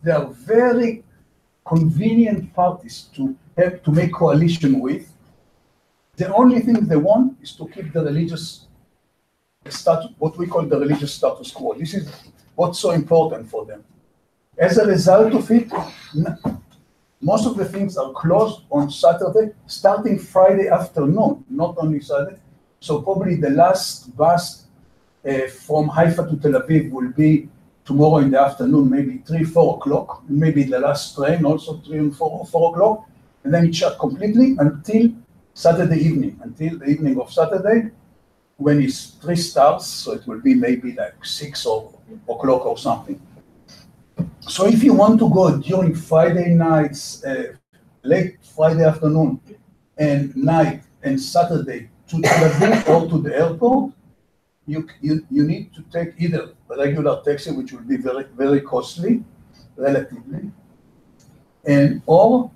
they are very convenient parties to have to make coalition with. The only thing they want is to keep the religious status, what we call the religious status quo. This is what's so important for them. As a result of it, most of the things are closed on Saturday, starting Friday afternoon, not only Saturday. So probably the last bus from Haifa to Tel Aviv will be tomorrow in the afternoon, maybe 3, 4 o'clock, maybe the last train also 3 and 4 o'clock, and then it shut completely until Saturday evening, until the evening of Saturday, when it's 3 stars, so it will be maybe like 6 o'clock or something. So if you want to go during Friday nights, late Friday afternoon and night and Saturday to Tel Aviv or to the airport, you need to take either a regular taxi, which will be very, very costly, relatively, or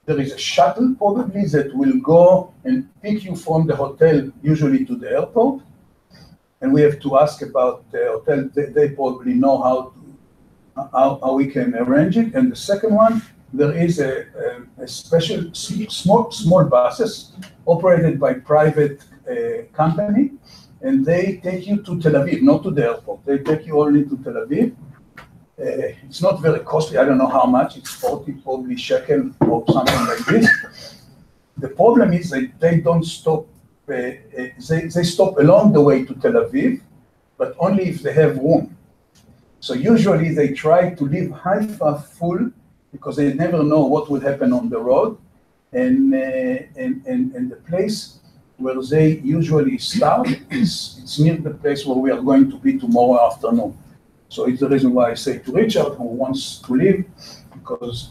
there is a shuttle probably that will go and pick you from the hotel, usually to the airport. And we have to ask about the hotel. They probably know how we can arrange it. And the second one, there is a special small buses operated by private company, and they take you to Tel Aviv, not to the airport. They take you only to Tel Aviv. It's not very costly. I don't know how much. It's 40 probably shekel or something like this. The problem is that they don't stop. They stop along the way to Tel Aviv, but only if they have room. So usually they try to leave Haifa full because they never know what will happen on the road, and the place where they usually start it's near the place where we are going to be tomorrow afternoon. So it's the reason why I say to Richard, who wants to leave, because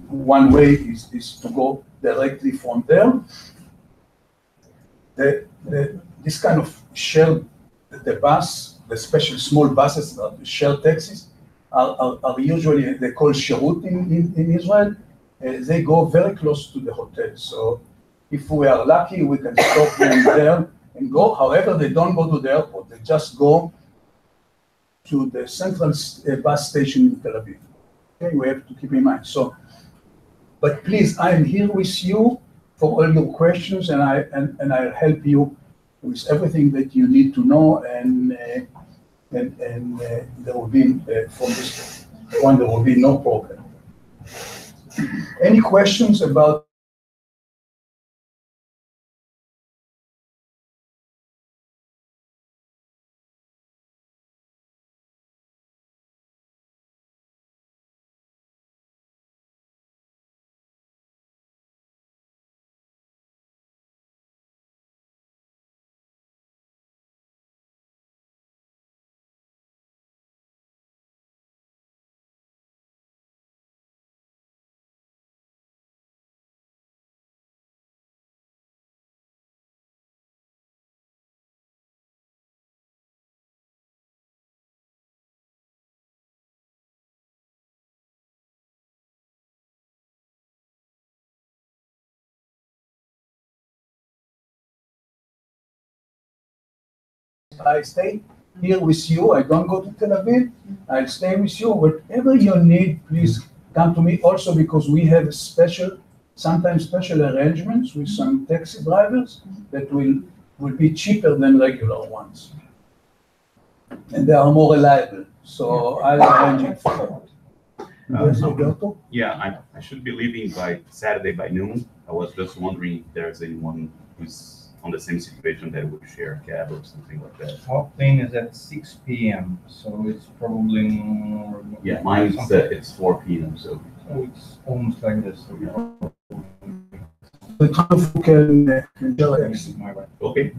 one way is to go directly from there. This kind of shared, the bus, the special small buses, shared taxis, are usually, they call Shirut in Israel. They go very close to the hotel. So if we are lucky, we can stop them there and go. However, they don't go to the airport. They just go to the central bus station in Tel Aviv. Okay, we have to keep in mind. So, but please, I am here with you for all your questions, and I'll help you with everything that you need to know. And there will be from this one, there will be no problem. Any questions about? I stay here with you. I don't go to Tel Aviv. I'll stay with you. Whatever you need, please come to me. Also, because we have sometimes special arrangements with some taxi drivers that will be cheaper than regular ones, and they are more reliable. So I'll arrange it for you. Yeah, I should be leaving by Saturday by noon. I was just wondering if there's anyone who's on the same situation that would share a cab or something like that. Our plane is at 6 p.m., so it's probably more. Yeah, mine is it's 4 p.m. So it's almost like this. Okay.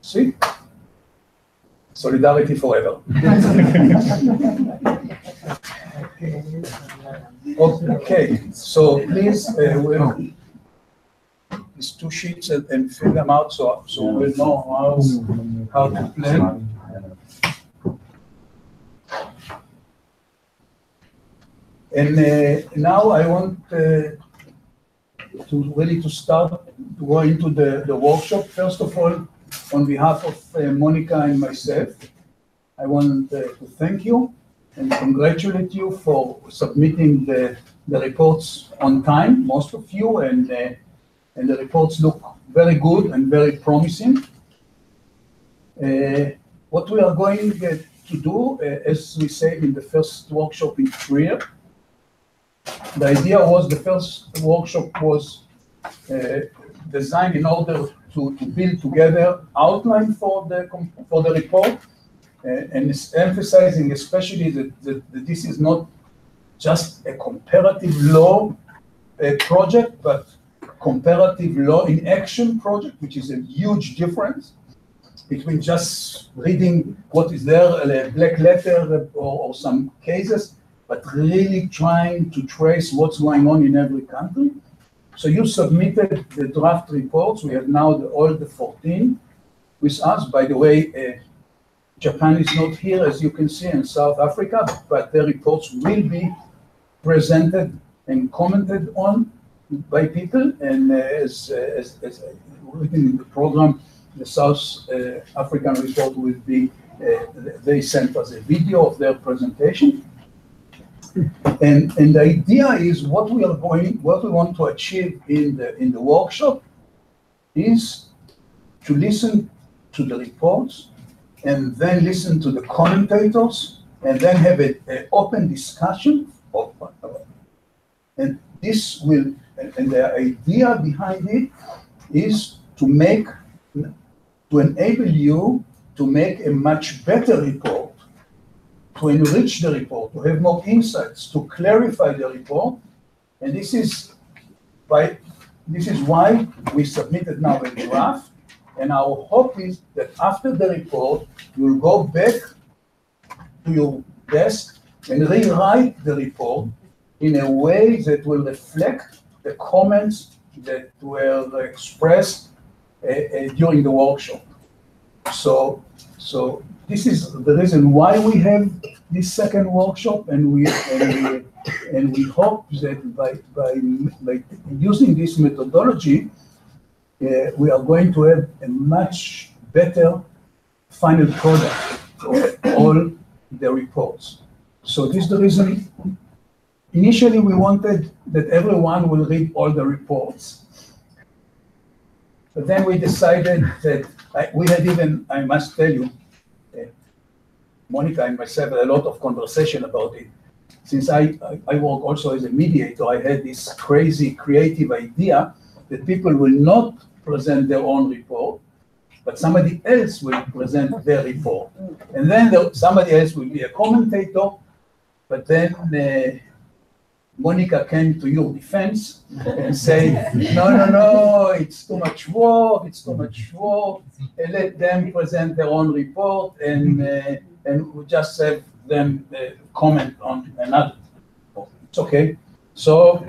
See? Solidarity forever. Okay, so please, these 2 sheets and fill them out so we'll know how to plan. And now I want to start to go into the workshop. First of all, on behalf of Monica and myself, I want to thank you and congratulate you for submitting the reports on time, most of you, and the reports look very good and very promising. What we are going to do, as we said in the first workshop in Trier, the idea was the first workshop was designed in order to build together outline for the report, and it's emphasizing especially that this is not just a comparative law project, but comparative law in action project, which is a huge difference between just reading what is there, a black letter or some cases, but really trying to trace what's going on in every country. So you submitted the draft reports. We have now all the 14 with us. By the way, Japan is not here, as you can see, in South Africa, but the reports will be presented and commented on by people. And as written in the program, the South African report will be, they sent us a video of their presentation. And the idea is what we want to achieve in the workshop is to listen to the reports and then listen to the commentators and then have an open discussion. And this will, and the idea behind it is to enable you to make a much better report, to enrich the report, to have more insights, to clarify the report. And this is why we submitted now a draft. And our hope is that after the report, you'll go back to your desk and rewrite the report in a way that will reflect the comments that were expressed during the workshop. So this is the reason why we have this second workshop, and we hope that by using this methodology, we are going to have a much better final product of all the reports. So this is the reason. Initially, we wanted that everyone will read all the reports. But then we decided that we had even, I must tell you, Monica and myself had a lot of conversation about it. Since I work also as a mediator, I had this crazy creative idea that people will not present their own report, but somebody else will present their report. And then somebody else will be a commentator, but then Monica came to your defense and said, no, it's too much work, and let them present their own report, and we just have them comment on another report. It's okay. So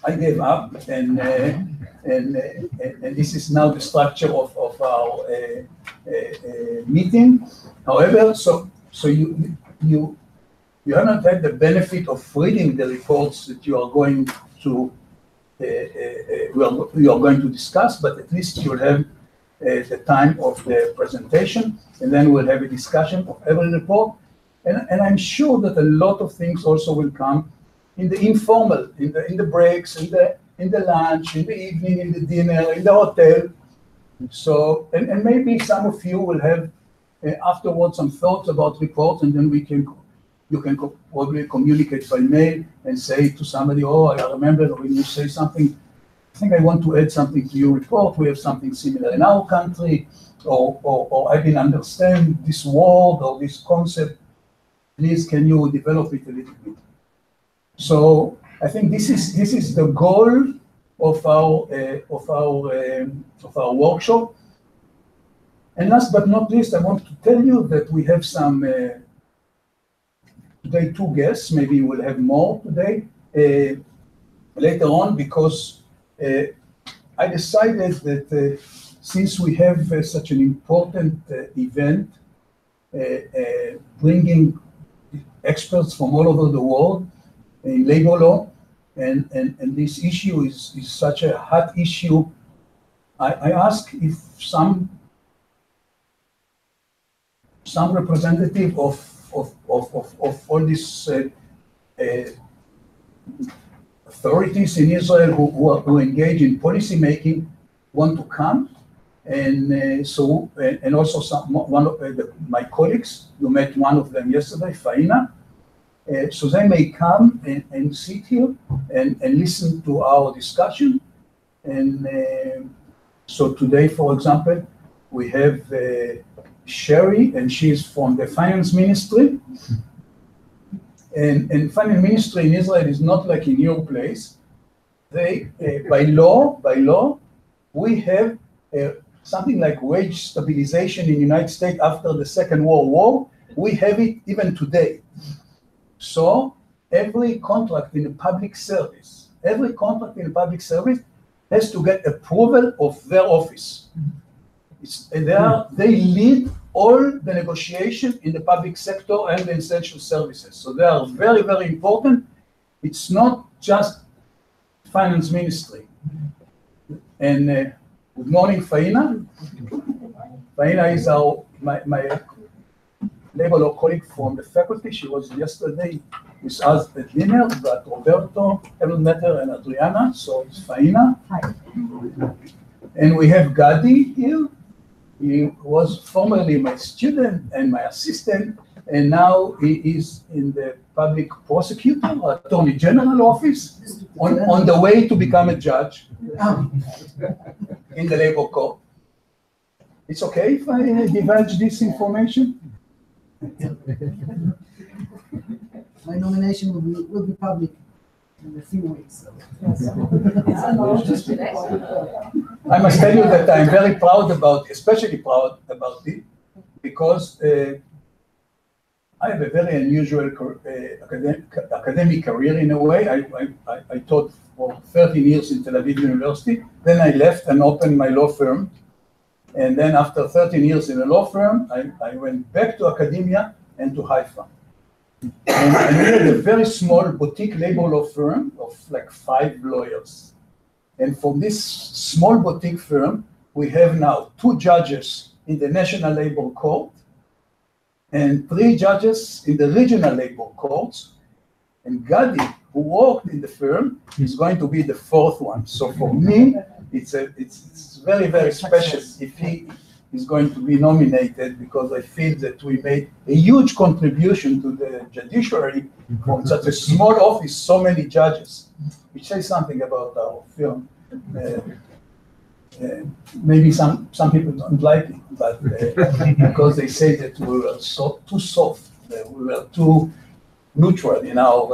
I gave up, and this is now the structure of our meeting. However, so you have not had the benefit of reading the reports that you are going to discuss, but at least you'll have the time of the presentation, and then we'll have a discussion of every report. And I'm sure that a lot of things also will come in the informal, in the breaks, in the lunch, in the evening, in the dinner, in the hotel. So, and maybe some of you will have afterwards some thoughts about reports, and then you can probably communicate by mail and say to somebody, oh, I remember when you say something, I think I want to add something to your report. We have something similar in our country, or I didn't understand this word or this concept. Please, can you develop it a little bit? So I think this is the goal of our workshop. And last but not least, I want to tell you that we have some today 2 guests. Maybe we'll have more today later on, because I decided that since we have such an important event, bringing experts from all over the world in labor law, and this issue is such a hot issue, I ask if some representative of of all these authorities in Israel who engage in policy making want to come, and and also one of my colleagues. You met one of them yesterday, Faina. So they may come and sit here and listen to our discussion. And so today, for example, we have Sherry, and she's from the finance ministry. And finance ministry in Israel is not like in your place. They, by law, we have something like wage stabilization in the United States after the Second World War. We have it even today. So every contract in the public service, has to get approval of their office. They lead all the negotiation in the public sector and the essential services. So they are very, very important. It's not just finance ministry. And good morning, Faina. Faina is my labor law colleague from the faculty. She was yesterday with us at dinner, but Roberto, Evelmeter, and Adriana, so it's Faina. Hi. And we have Gadi here. He was formerly my student and my assistant, and now he is in the public prosecutor, attorney general office, on the way to become a judge in the labor court. It's okay if I divulge this information? My nomination will be public in a few weeks. So. I must tell you that I'm very proud about, especially proud about it, because I have a very unusual academic career in a way. I taught for 13 years in Tel Aviv University. Then I left and opened my law firm. And then after 13 years in a law firm, I went back to academia and to Haifa. And I had a very small boutique labor law firm of like 5 lawyers. And from this small boutique firm, we have now 2 judges in the National Labor Court and 3 judges in the regional labor courts. And Gadi, who worked in the firm, is going to be the 4th one. So for me, it's very, very special if he is going to be nominated, because I feel that we made a huge contribution to the judiciary from such a small office, so many judges, which says something about our firm. Maybe some people don't like it, but because they say that we were too soft, we were too neutral in our,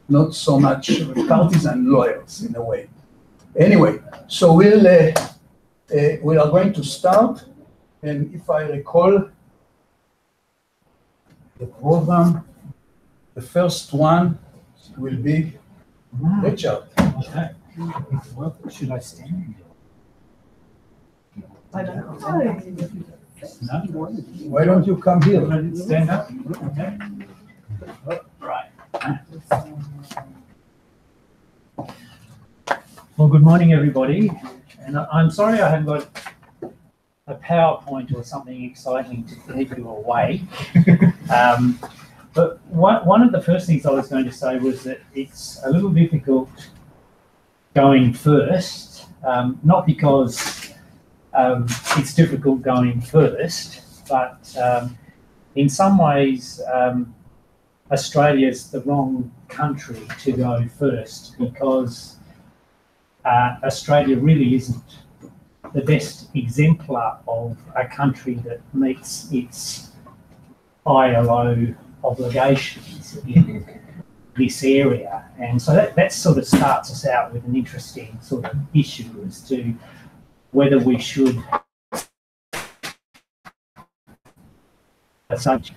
not so much partisan lawyers in a way. Anyway, so we are going to start, and if I recall the program, the first one will be Richard. Okay. Well, should I stand? I don't know. No? Why don't you come here? Stand up? Okay. Right. Well, good morning, everybody. And I'm sorry I haven't got a PowerPoint or something exciting to keep you awake. But one of the first things I was going to say was that it's a little difficult going first, not because it's difficult going first, but in some ways Australia's the wrong country to go first, because Australia really isn't the best exemplar of a country that meets its ILO obligations in this area. And so that sort of starts us out with an interesting sort of issue as to whether we should as such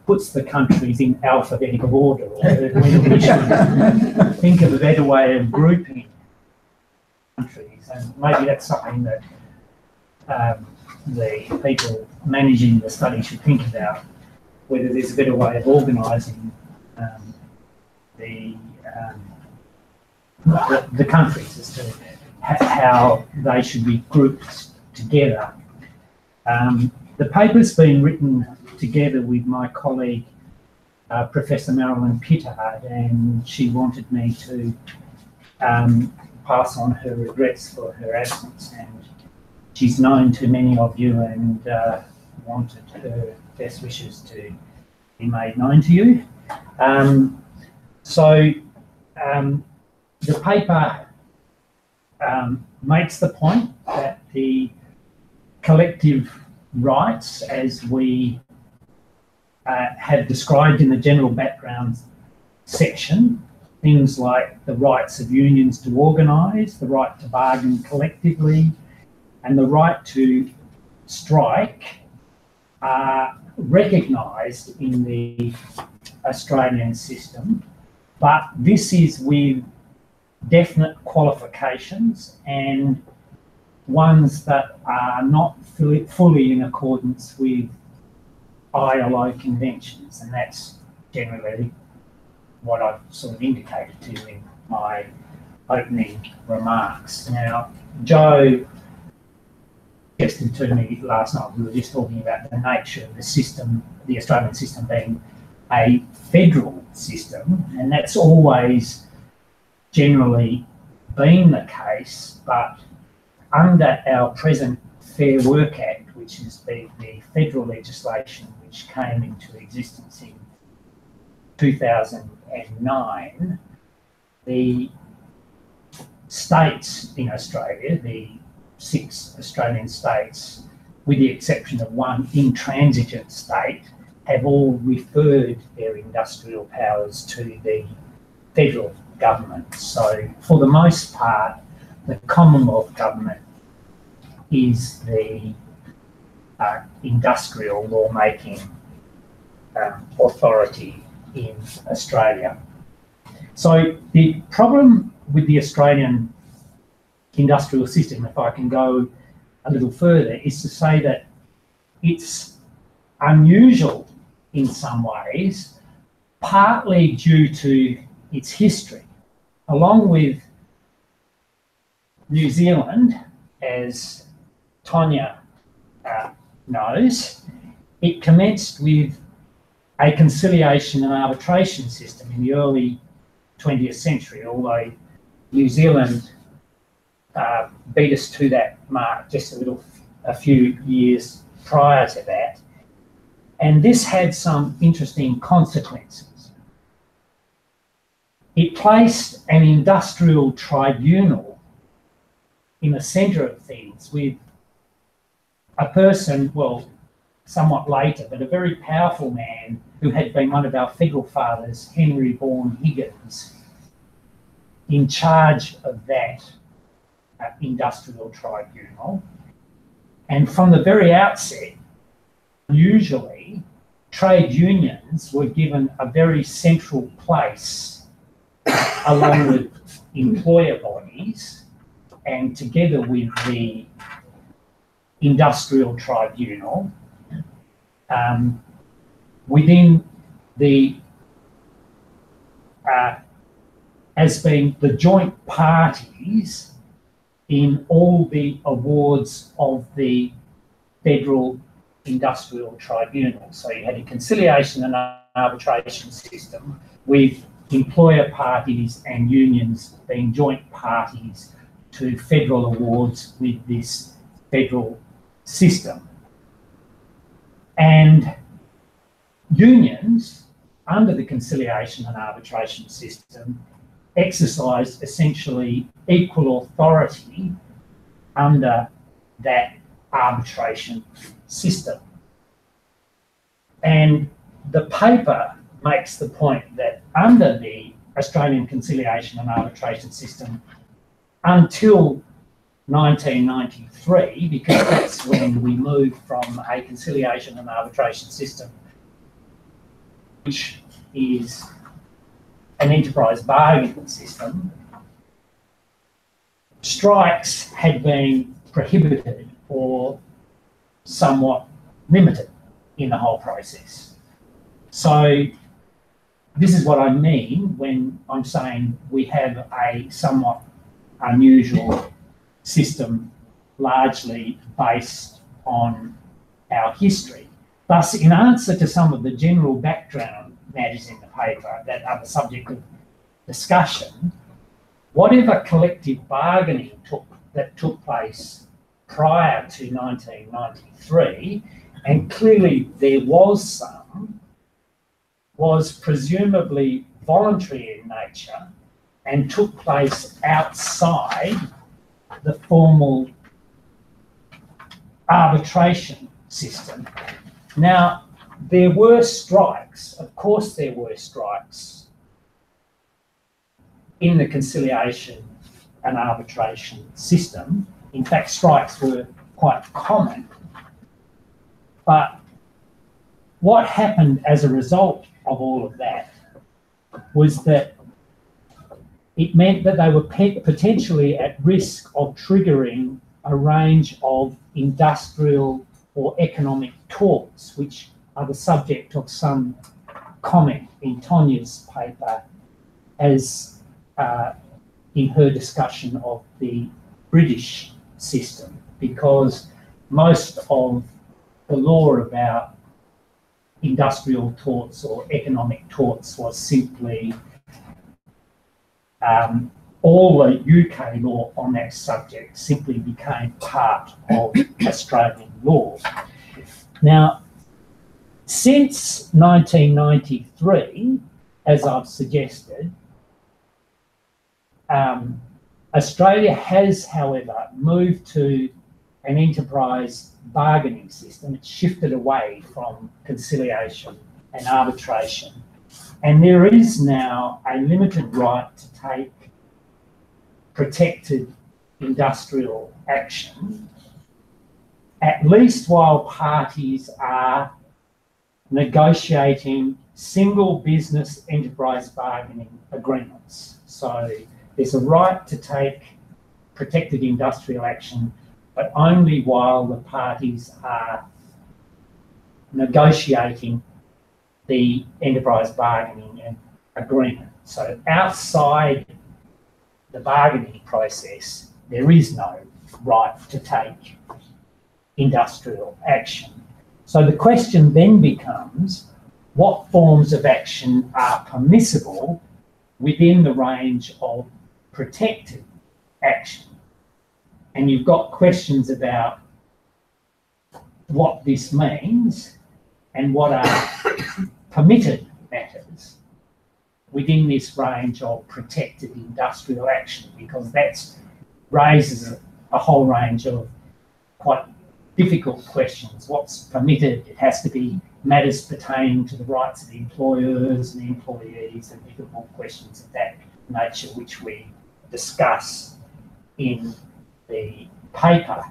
puts the countries in alphabetical order, or whether we should think of a better way of grouping countries. And maybe that's something that the people managing the study should think about, whether there's a better way of organising the countries as to how they should be grouped together. The paper's been written together with my colleague, Professor Marilyn Pittard, and she wanted me to pass on her regrets for her absence. And she's known to many of you and wanted her best wishes to be made known to you. The paper makes the point that the collective rights, as we have described in the general background section, things like the rights of unions to organise, the right to bargain collectively, and the right to strike, are recognised in the Australian system, but this is with definite qualifications and ones that are not fully in accordance with ILO conventions, and that's generally what I've sort of indicated to you in my opening remarks. Now, Joe suggested to me last night, we were just talking about the nature of the system, the Australian system being a federal system, and that's always generally been the case, but under our present Fair Work Act, which is the federal legislation which came into existence in 2009, the states in Australia, the 6 Australian states, with the exception of one intransigent state, have all referred their industrial powers to the federal government. So for the most part, the Commonwealth government is the industrial lawmaking authority in Australia. So the problem with the Australian industrial system, if I can go a little further, is to say that it's unusual in some ways, partly due to its history. Along with New Zealand, as Tonya knows, it commenced with a conciliation and arbitration system in the early 20th century, although New Zealand beat us to that mark just a few years prior to that. And this had some interesting consequences. It placed an industrial tribunal in the centre of things with a person, well, somewhat later, but a very powerful man who had been one of our federal fathers, Henry Vaughan Higgins, in charge of that industrial tribunal. And from the very outset, usually, trade unions were given a very central place along with employer bodies, and together with the industrial tribunal, within the as being the joint parties in all the awards of the federal industrial tribunal. So you had a conciliation and arbitration system with employer parties and unions being joint parties to federal awards with this federal system. And unions, under the conciliation and arbitration system, exercised essentially equal authority under that arbitration system. And the paper makes the point that under the Australian conciliation and arbitration system, until 1993, because that's when we moved from a conciliation and arbitration system, which is an enterprise bargaining system, strikes had been prohibited or somewhat limited in the whole process. So this is what I mean when I'm saying we have a somewhat unusual system largely based on our history. Thus, in answer to some of the general background matters in the paper that are the subject of discussion, whatever collective bargaining that took place prior to 1993, and clearly there was some, was presumably voluntary in nature and took place outside the formal arbitration system. Now, there were strikes, of course there were strikes in the conciliation and arbitration system. In fact, strikes were quite common. But what happened as a result of all of that was that it meant that they were potentially at risk of triggering a range of industrial or economic torts, which are the subject of some comment in Tonya's paper as in her discussion of the British system, because most of the law about industrial torts or economic torts was simply all the UK law on that subject simply became part of Australian law. Now, since 1993, as I've suggested, Australia has, however, moved to an enterprise bargaining system. It's shifted away from conciliation and arbitration. And there is now a limited right to take protected industrial action, at least while parties are negotiating single business enterprise bargaining agreements. So there's a right to take protected industrial action, but only while the parties are negotiating the enterprise bargaining agreement. So outside the bargaining process, there is no right to take industrial action. So the question then becomes, what forms of action are permissible within the range of protected action? And you've got questions about what this means and what are permitted matters within this range of protected industrial action, because that raises a whole range of quite difficult questions. What's permitted? It has to be matters pertaining to the rights of the employers and the employees, and difficult questions of that nature, which we discuss in the paper.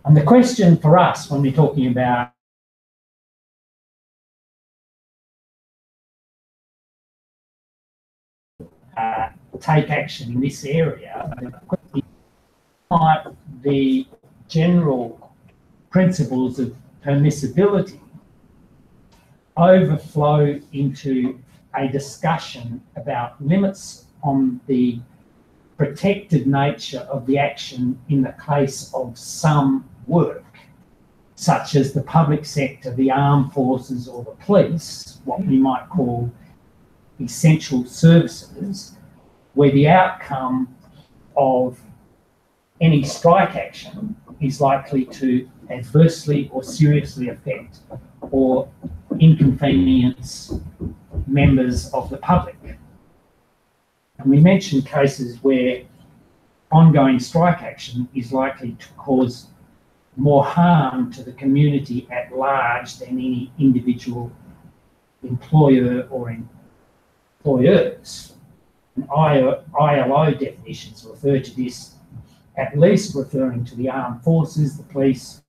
And the question for us when we're talking about take action in this area, might the general principles of permissibility overflow into a discussion about limits on the protected nature of the action in the case of some work, such as the public sector, the armed forces or the police, what we might call essential services, where the outcome of any strike action is likely to adversely or seriously affect or inconvenience members of the public. And we mentioned cases where ongoing strike action is likely to cause more harm to the community at large than any individual employer or employers. And ILO definitions refer to this, at least referring to the armed forces, the police,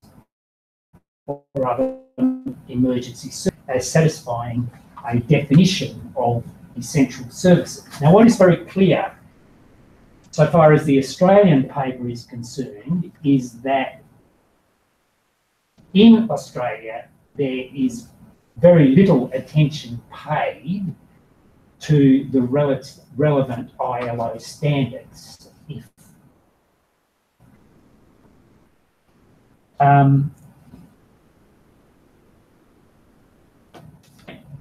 or other emergency services, as satisfying a definition of essential services. Now, what is very clear, so far as the Australian paper is concerned, is that in Australia there is very little attention paid to the relevant ILO standards.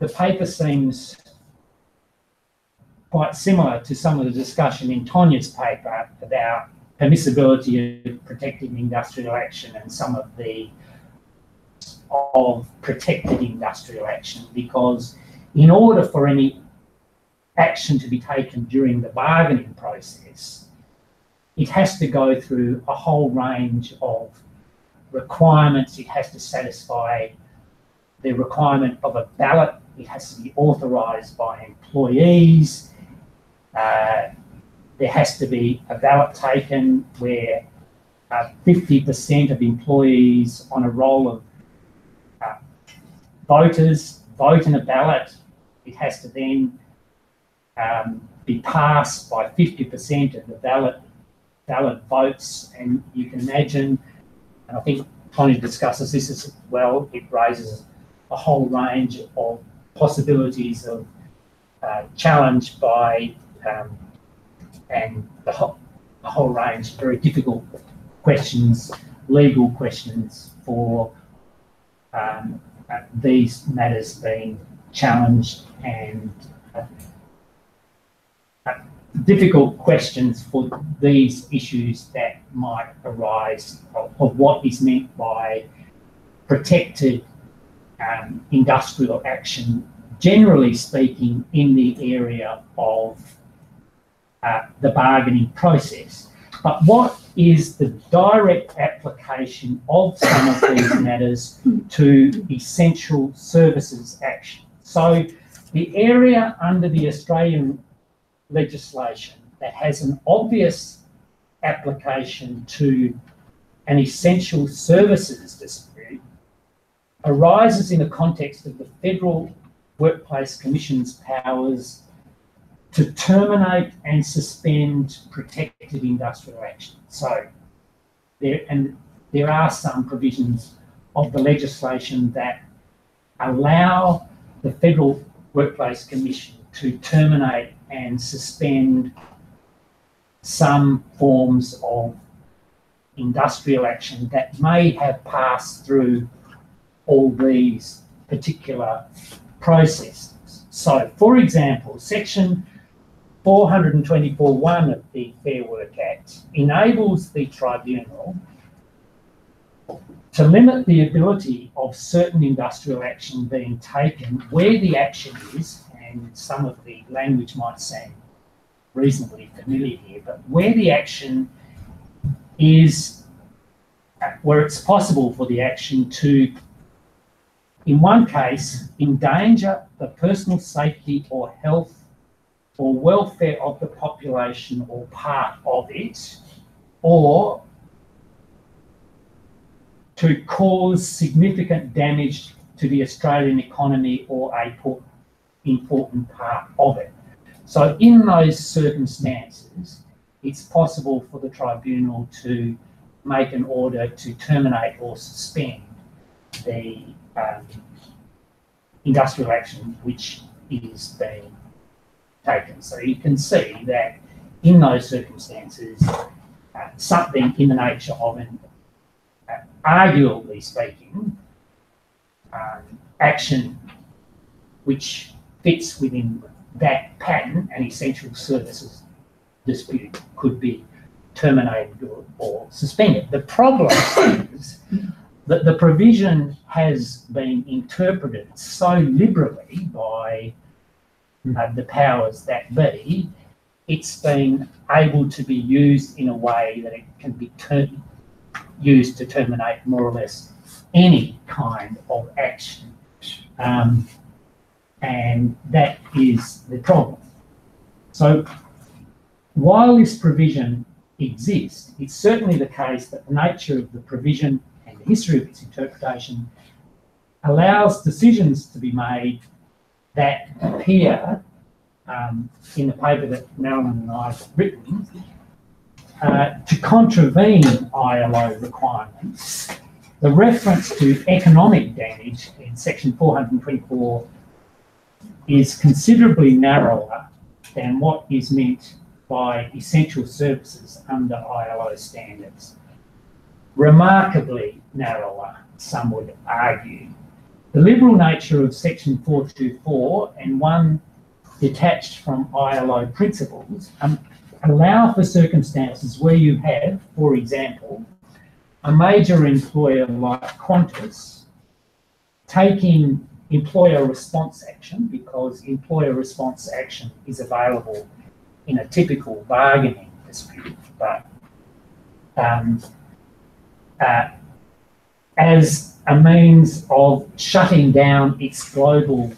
the paper seems quite similar to some of the discussion in Tonya's paper about permissibility of protected industrial action and some of the protected industrial action, because in order for any action to be taken during the bargaining process, it has to go through a whole range of requirements. It has to satisfy the requirement of a ballot. It has to be authorised by employees. There has to be a ballot taken where 50% of employees on a roll of voters vote in a ballot. It has to then be passed by 50% of the valid votes. And you can imagine, and I think Tony discusses this as well, it raises a whole range of possibilities of challenge by and a whole range of very difficult questions, legal questions for these matters being challenged, and difficult questions for these issues that might arise of what is meant by protected industrial action, generally speaking, in the area of the bargaining process. But what is the direct application of some of these matters to essential services action? So the area under the Australian legislation that has an obvious application to an essential services dispute arises in the context of the Federal Workplace Commission's powers to terminate and suspend protected industrial action. So there are some provisions of the legislation that allow the Federal Workplace Commission to terminate and suspend some forms of industrial action that may have passed through all these particular processes. So, for example, Section 424(1) of the Fair Work Act enables the tribunal to limit the ability of certain industrial action being taken where the action is, and some of the language might seem reasonably familiar here, but where the action is, where it's possible for the action to, in one case, endanger the personal safety or health or welfare of the population or part of it, or to cause significant damage to the Australian economy or a important part of it. So in those circumstances, it's possible for the tribunal to make an order to terminate or suspend the industrial action which is being taken. So you can see that in those circumstances, something in the nature of an, arguably speaking, action which fits within that pattern, an essential services dispute, could be terminated or suspended. The problem is that the provision has been interpreted so liberally by the powers that be, it's been able to be used in a way that it can be used to terminate more or less any kind of action. And that is the problem. So while this provision exists, it's certainly the case that the nature of the provision and the history of its interpretation allows decisions to be made that appear in the paper that Marilyn and I have written to contravene ILO requirements. The reference to economic damage in section 424 is considerably narrower than what is meant by essential services under ILO standards. Remarkably narrower, some would argue. The liberal nature of Section 424 and one detached from ILO principles allow for circumstances where you have, for example, a major employer like Qantas taking employer response action, because employer response action is available in a typical bargaining dispute, but as a means of shutting down its global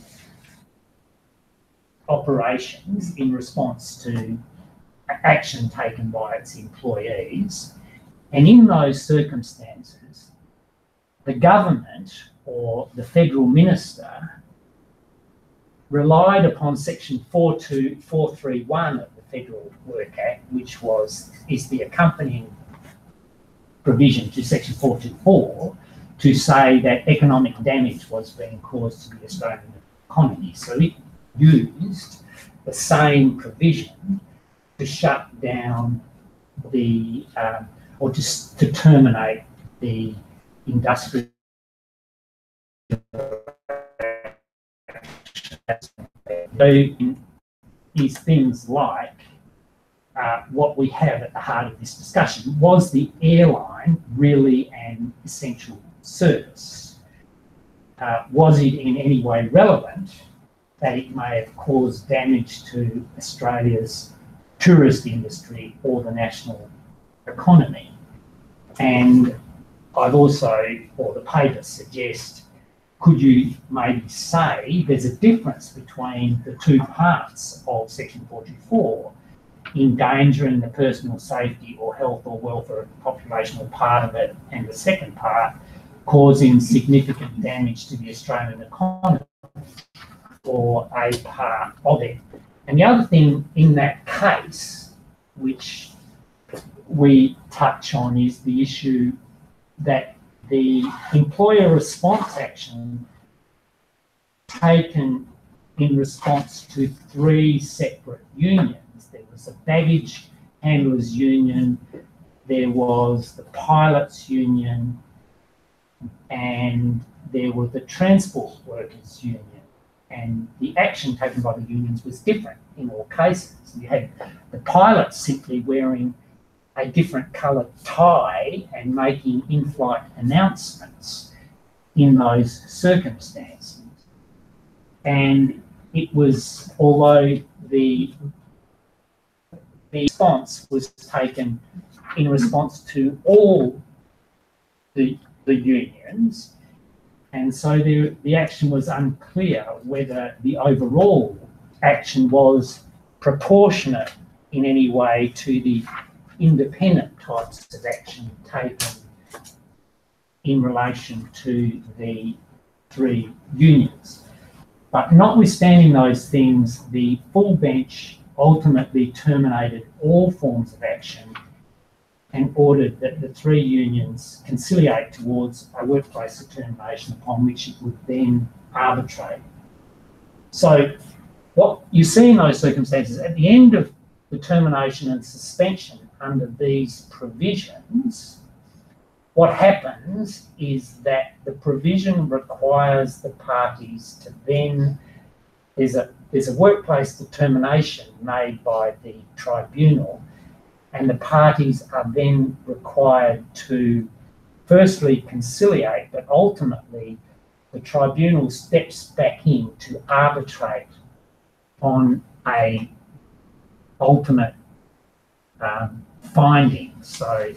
operations in response to action taken by its employees. And in those circumstances, the government or the federal minister relied upon Section 431 of the Federal Work Act, which is the accompanying provision to Section 424, to say that economic damage was being caused to the Australian economy. So it used the same provision to shut down the, or to terminate the industrial is things like what we have at the heart of this discussion. Was the airline really an essential service? Was it in any way relevant that it may have caused damage to Australia's tourist industry or the national economy? And I've also, or the papers suggest, could you maybe say there's a difference between the two parts of Section 424, endangering the personal safety or health or welfare of the population or part of it, and the second part, causing significant damage to the Australian economy or a part of it. And the other thing in that case, which we touch on, is the issue that the employer response action taken in response to 3 separate unions. There was a baggage handlers union, there was the pilots union, and there was the transport workers union. And the action taken by the unions was different in all cases. You had the pilots simply wearing a different coloured tie and making in-flight announcements in those circumstances. And it was, although the response was taken in response to all the unions, and so the action was unclear whether the overall action was proportionate in any way to the independent types of action taken in relation to the 3 unions. But notwithstanding those things, the full bench ultimately terminated all forms of action and ordered that the 3 unions conciliate towards a workplace determination upon which it would then arbitrate. So what you see in those circumstances, at the end of the termination and suspension under these provisions, what happens is that the provision requires the parties to then, there's a workplace determination made by the tribunal, and the parties are then required to firstly conciliate, but ultimately the tribunal steps back in to arbitrate on a ultimate finding. So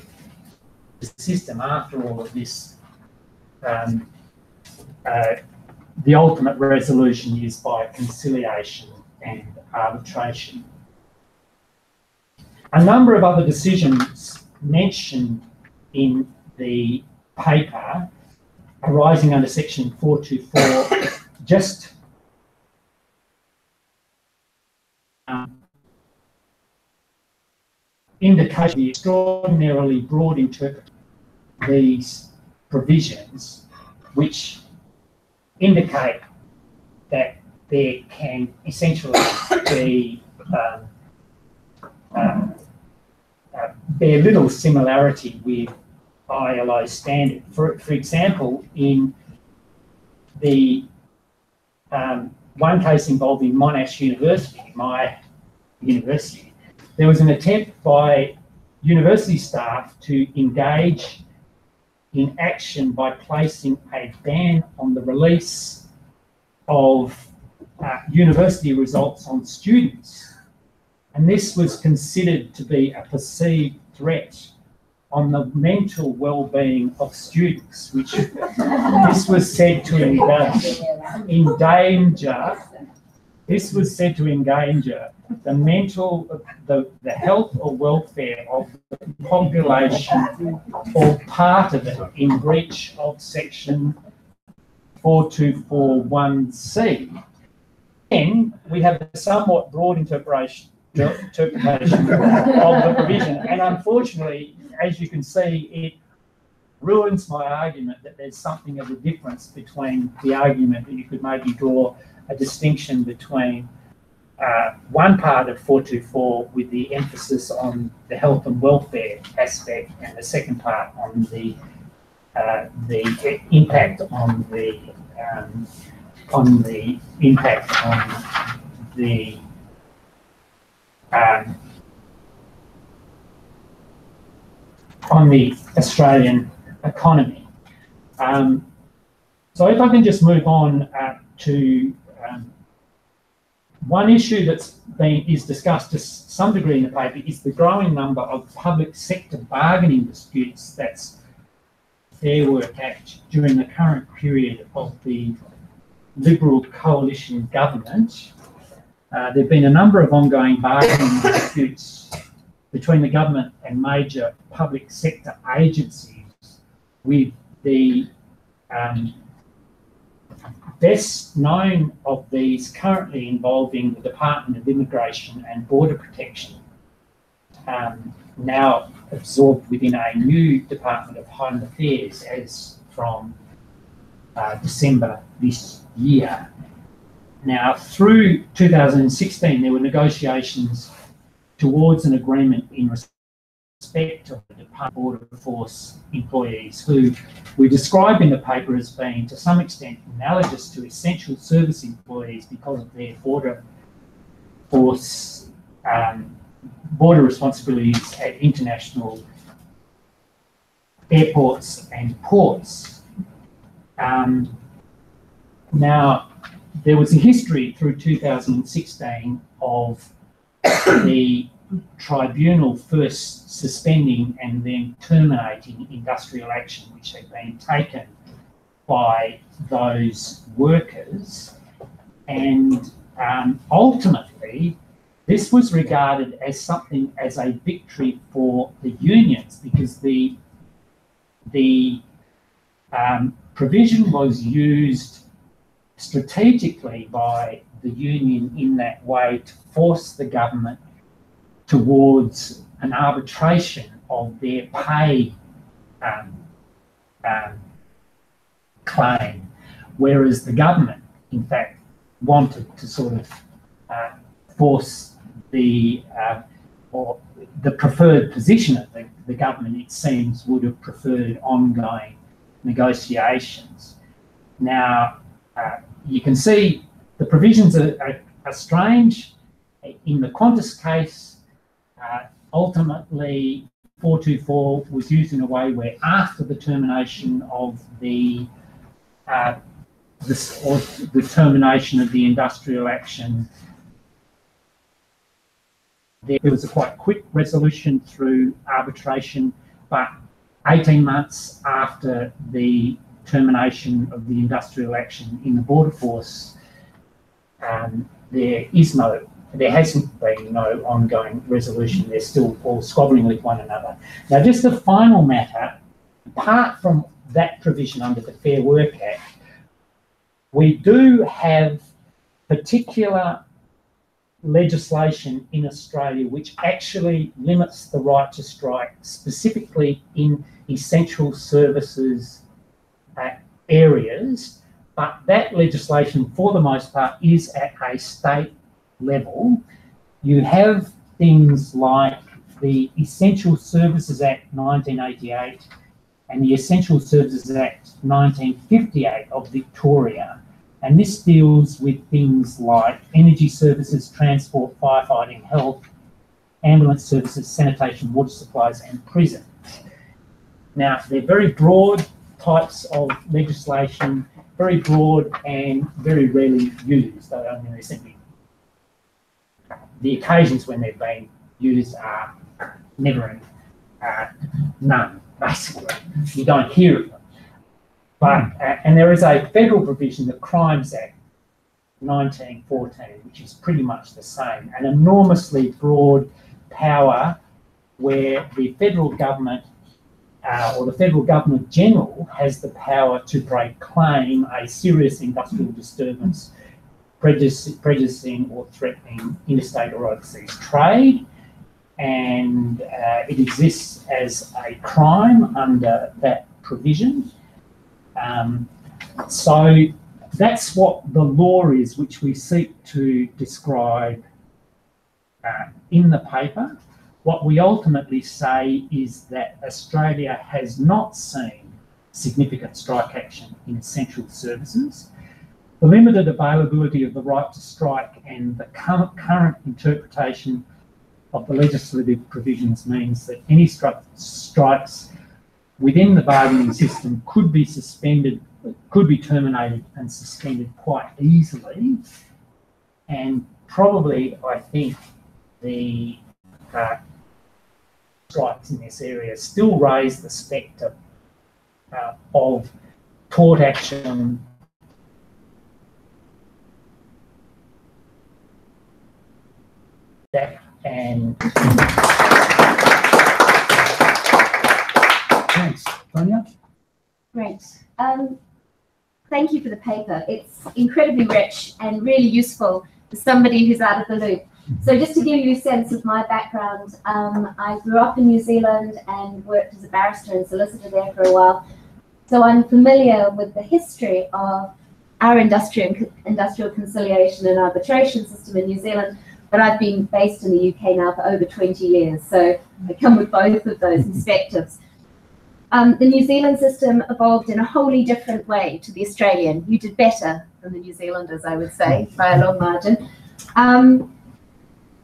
the system, after all of this, the ultimate resolution is by conciliation and arbitration. A number of other decisions mentioned in the paper arising under Section 424 just indicate the extraordinarily broad interpretation of these provisions, which indicate that there can essentially be bear little similarity with ILO standard. For example, in the one case involving Monash University, my university, there was an attempt by university staff to engage in action by placing a ban on the release of university results on students. And this was considered to be a perceived threat on the mental well-being of students, which this was said to endanger the health or welfare of the population or part of it in breach of section 4241C. Then we have a somewhat broad interpretation of the provision, and unfortunately, as you can see, it ruins my argument that there's something of a difference between the argument that you could maybe draw a distinction between one part of 424 with the emphasis on the health and welfare aspect, and the second part on the impact on the Australian economy. So if I can just move on to one issue is discussed to some degree in the paper is the growing number of public sector bargaining disputes that's Fair Work Act during the current period of the Liberal coalition government. There have been a number of ongoing bargaining disputes between the government and major public sector agencies, with the best known of these currently involving the Department of Immigration and Border Protection, now absorbed within a new Department of Home Affairs as from December this year. Now, through 2016, there were negotiations towards an agreement in respect of the Department of Border Force employees, who we describe in the paper as being to some extent analogous to essential service employees because of their border force border responsibilities at international airports and ports. Now, there was a history through 2016 of the tribunal first suspending and then terminating industrial action which had been taken by those workers, and ultimately this was regarded as something as a victory for the unions, because the provision was used strategically by the union in that way to force the government towards an arbitration of their pay claim, whereas the government, in fact, wanted to sort of force the preferred position of the government, it seems, would have preferred ongoing negotiations. Now, you can see the provisions are strange. In the Qantas case, ultimately 424 was used in a way where after the termination of the termination of the industrial action, there was a quite quick resolution through arbitration, but 18 months after the termination of the industrial action in the border force, there hasn't been no ongoing resolution. They're still all squabbling with one another. Now, just a final matter, apart from that provision under the Fair Work Act, we do have particular legislation in Australia which actually limits the right to strike, specifically in essential services areas, but that legislation for the most part is at a state level. You have things like the Essential Services Act 1988 and the Essential Services Act 1958 of Victoria. And this deals with things like energy services, transport, firefighting, health, ambulance services, sanitation, water supplies, and prisons. Now, they're very broad types of legislation, very broad and very rarely used. I mean, they're simply, the occasions when they've been used are never none, basically. You don't hear of them. But, and there is a federal provision, the Crimes Act 1914, which is pretty much the same, an enormously broad power where the federal government or the federal government general has the power to break claim a serious industrial disturbance prejudicing or threatening interstate or overseas trade, and it exists as a crime under that provision. So that's what the law is, which we seek to describe in the paper. What we ultimately say is that Australia has not seen significant strike action in essential services. The limited availability of the right to strike and the current interpretation of the legislative provisions means that any strikes within the bargaining system could be suspended, could be terminated and suspended quite easily. And probably, I think, the strikes in this area still raise the spectre of tort action and Thanks. Tanya? Great. Thank you for the paper. It's incredibly rich and really useful for somebody who's out of the loop. So just to give you a sense of my background, I grew up in New Zealand and worked as a barrister and solicitor there for a while. So I'm familiar with the history of our industrial conciliation and arbitration system in New Zealand, but I've been based in the UK now for over 20 years. So I come with both of those perspectives. The New Zealand system evolved in a wholly different way to the Australian. You did better than the New Zealanders, I would say, by a long margin.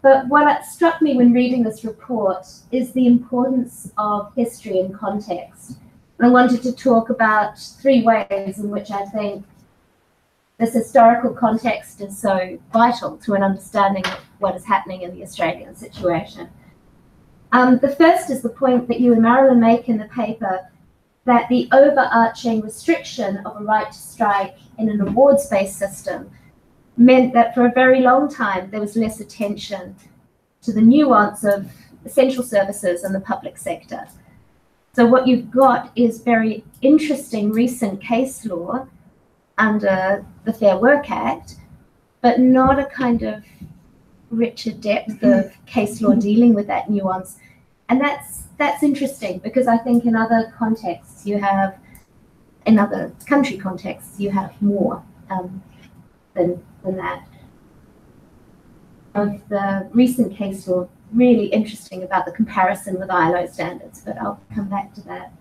But what struck me when reading this report is the importance of history and context. And I wanted to talk about 3 ways in which I think this historical context is so vital to an understanding of what is happening in the Australian situation. The first is the point that you and Marilyn make in the paper, that the overarching restriction of a right to strike in an awards-based system meant that for a very long time there was less attention to the nuance of essential services in the public sector. So what you've got is very interesting recent case law under the Fair Work Act, but not a kind of richer depth of case law dealing with that nuance. And that's interesting, because I think in other contexts you have, in other country contexts, you have more than that. Of the recent case law, really interesting about the comparison with ILO standards, but I'll come back to that.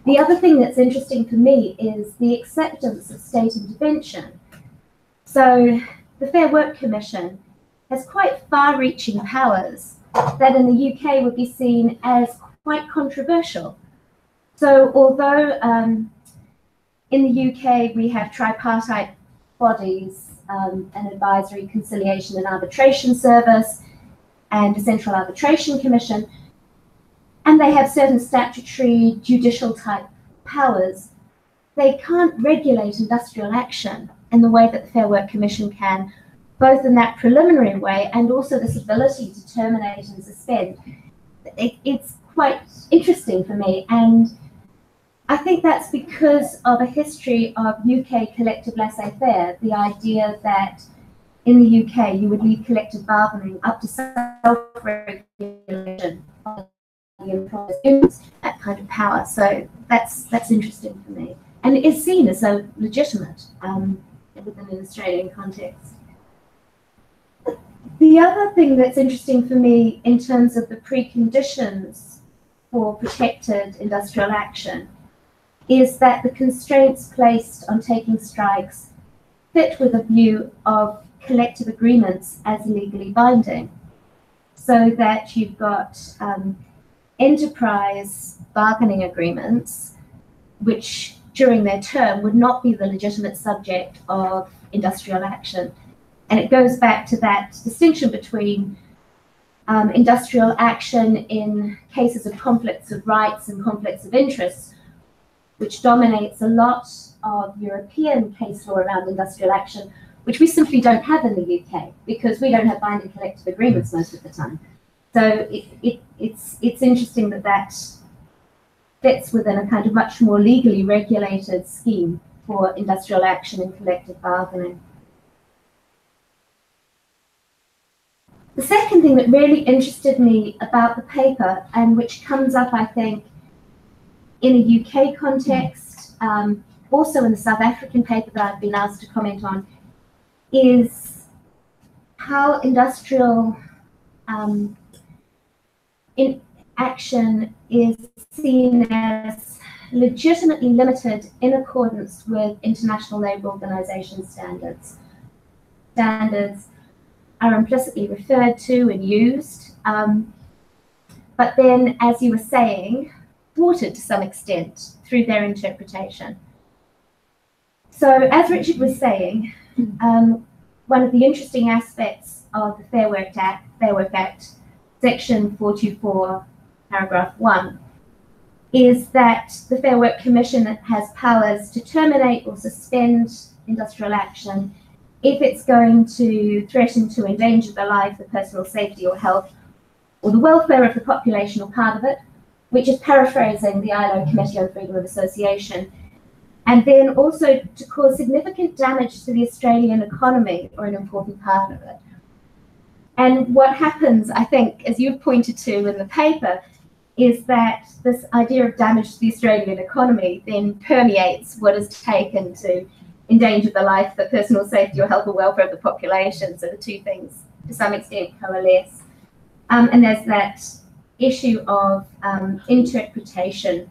The other thing that's interesting for me is the acceptance of state intervention. So the Fair Work Commission has quite far-reaching powers that in the UK would be seen as quite controversial. So although in the UK we have tripartite bodies, an advisory, conciliation and arbitration service, and a central arbitration commission, and they have certain statutory judicial type powers, they can't regulate industrial action in the way that the Fair Work Commission can, both in that preliminary way and also this ability to terminate and suspend. It's quite interesting for me, and I think that's because of a history of UK collective laissez-faire, the idea that in the UK you would leave collective bargaining up to self-regulation of the employers, that kind of power. So that's interesting for me, and it is seen as so legitimate within an Australian context. The other thing that's interesting for me in terms of the preconditions for protected industrial action is that the constraints placed on taking strikes fit with a view of collective agreements as legally binding, so that you've got enterprise bargaining agreements, which during their term would not be the legitimate subject of industrial action. And it goes back to that distinction between industrial action in cases of conflicts of rights and conflicts of interests, which dominates a lot of European case law around industrial action, which we simply don't have in the UK because we don't have binding collective agreements most of the time. So it's interesting that that fits within a kind of much more legally regulated scheme for industrial action and collective bargaining. The second thing that really interested me about the paper, and which comes up, I think, in a UK context, also in the South African paper that I've been asked to comment on, is how industrial in action is seen as legitimately limited in accordance with International Labour Organization standards. Standards are implicitly referred to and used, but then, as you were saying, thwarted to some extent through their interpretation. So, as Richard was saying, one of the interesting aspects of the Fair Work Act, Section 424, Paragraph 1, is that the Fair Work Commission has powers to terminate or suspend industrial action if it's going to threaten to endanger the life, the personal safety or health, or the welfare of the population or part of it, which is paraphrasing the ILO Committee on Freedom of Association, and then also to cause significant damage to the Australian economy or an important part of it. And what happens, I think, as you've pointed to in the paper, is that this idea of damage to the Australian economy then permeates what is taken to endanger the life, the personal safety or health or welfare of the population. So the two things, to some extent, coalesce. And there's that issue of interpretation.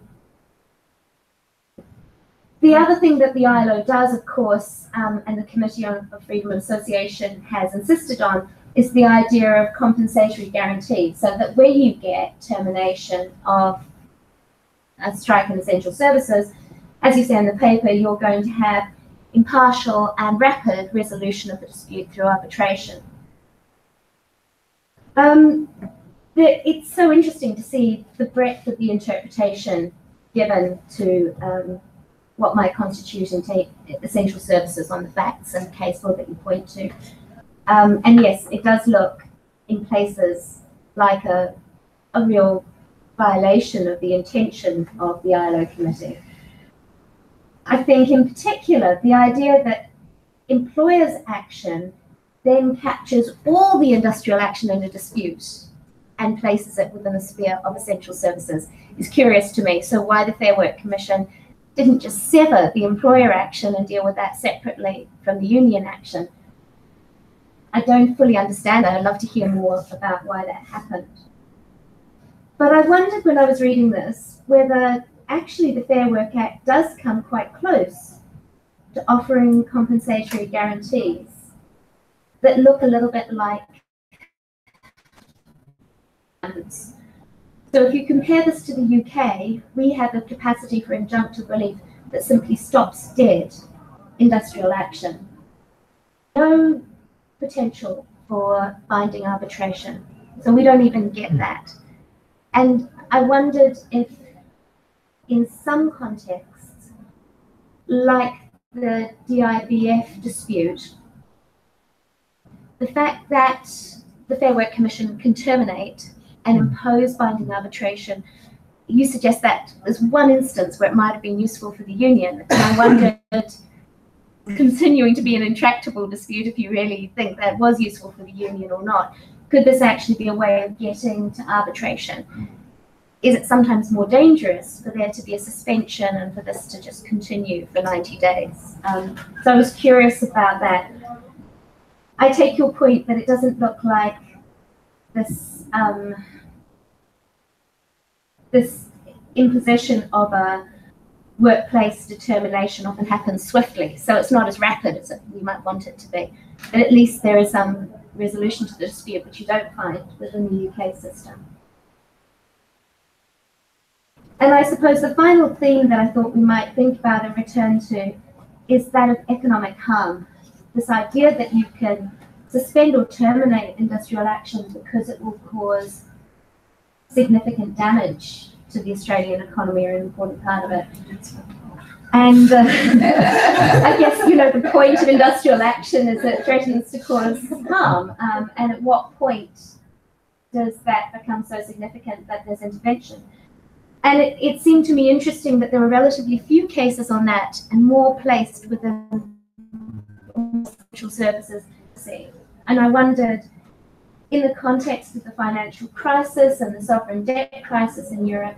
The other thing that the ILO does, of course, and the Committee on Freedom of Association has insisted on, is the idea of compensatory guarantee, so that when you get termination of a strike in essential services, as you say in the paper, you're going to have impartial and rapid resolution of the dispute through arbitration. It's so interesting to see the breadth of the interpretation given to what might constitute essential services on the facts and case law that you point to. And yes, it does look in places like a real violation of the intention of the ILO committee. I think in particular, the idea that employers' action then captures all the industrial action in a dispute and places it within the sphere of essential services is curious to me. So why the Fair Work Commission didn't just sever the employer action and deal with that separately from the union action. I don't fully understand that. I'd love to hear more about why that happened. But I wondered when I was reading this whether actually the Fair Work Act does come quite close to offering compensatory guarantees that look a little bit like standards. So if you compare this to the UK, we have a capacity for injunctive relief that simply stops dead industrial action. No potential for binding arbitration. So we don't even get that. And I wondered if in some contexts, like the DIBF dispute, the fact that the Fair Work Commission can terminate and impose binding arbitration, you suggest that there's one instance where it might have been useful for the union. And I wondered, continuing to be an intractable dispute, if you really think that was useful for the union or not, could this actually be a way of getting to arbitration? Is it sometimes more dangerous for there to be a suspension and for this to just continue for 90 days? So I was curious about that. I take your point that it doesn't look like this this imposition of a workplace determination often happens swiftly, so it's not as rapid as we might want it to be. But at least there is some resolution to the dispute, which you don't find within the UK system. And I suppose the final theme that I thought we might think about and return to is that of economic harm. This idea that you can suspend or terminate industrial action because it will cause significant damage to the Australian economy, are an important part of it. And I guess, you know, the point of industrial action is that it threatens to cause harm. And at what point does that become so significant that there's intervention? And it seemed to me interesting that there were relatively few cases on that and more placed within social services. And I wondered, in the context of the financial crisis and the sovereign debt crisis in Europe,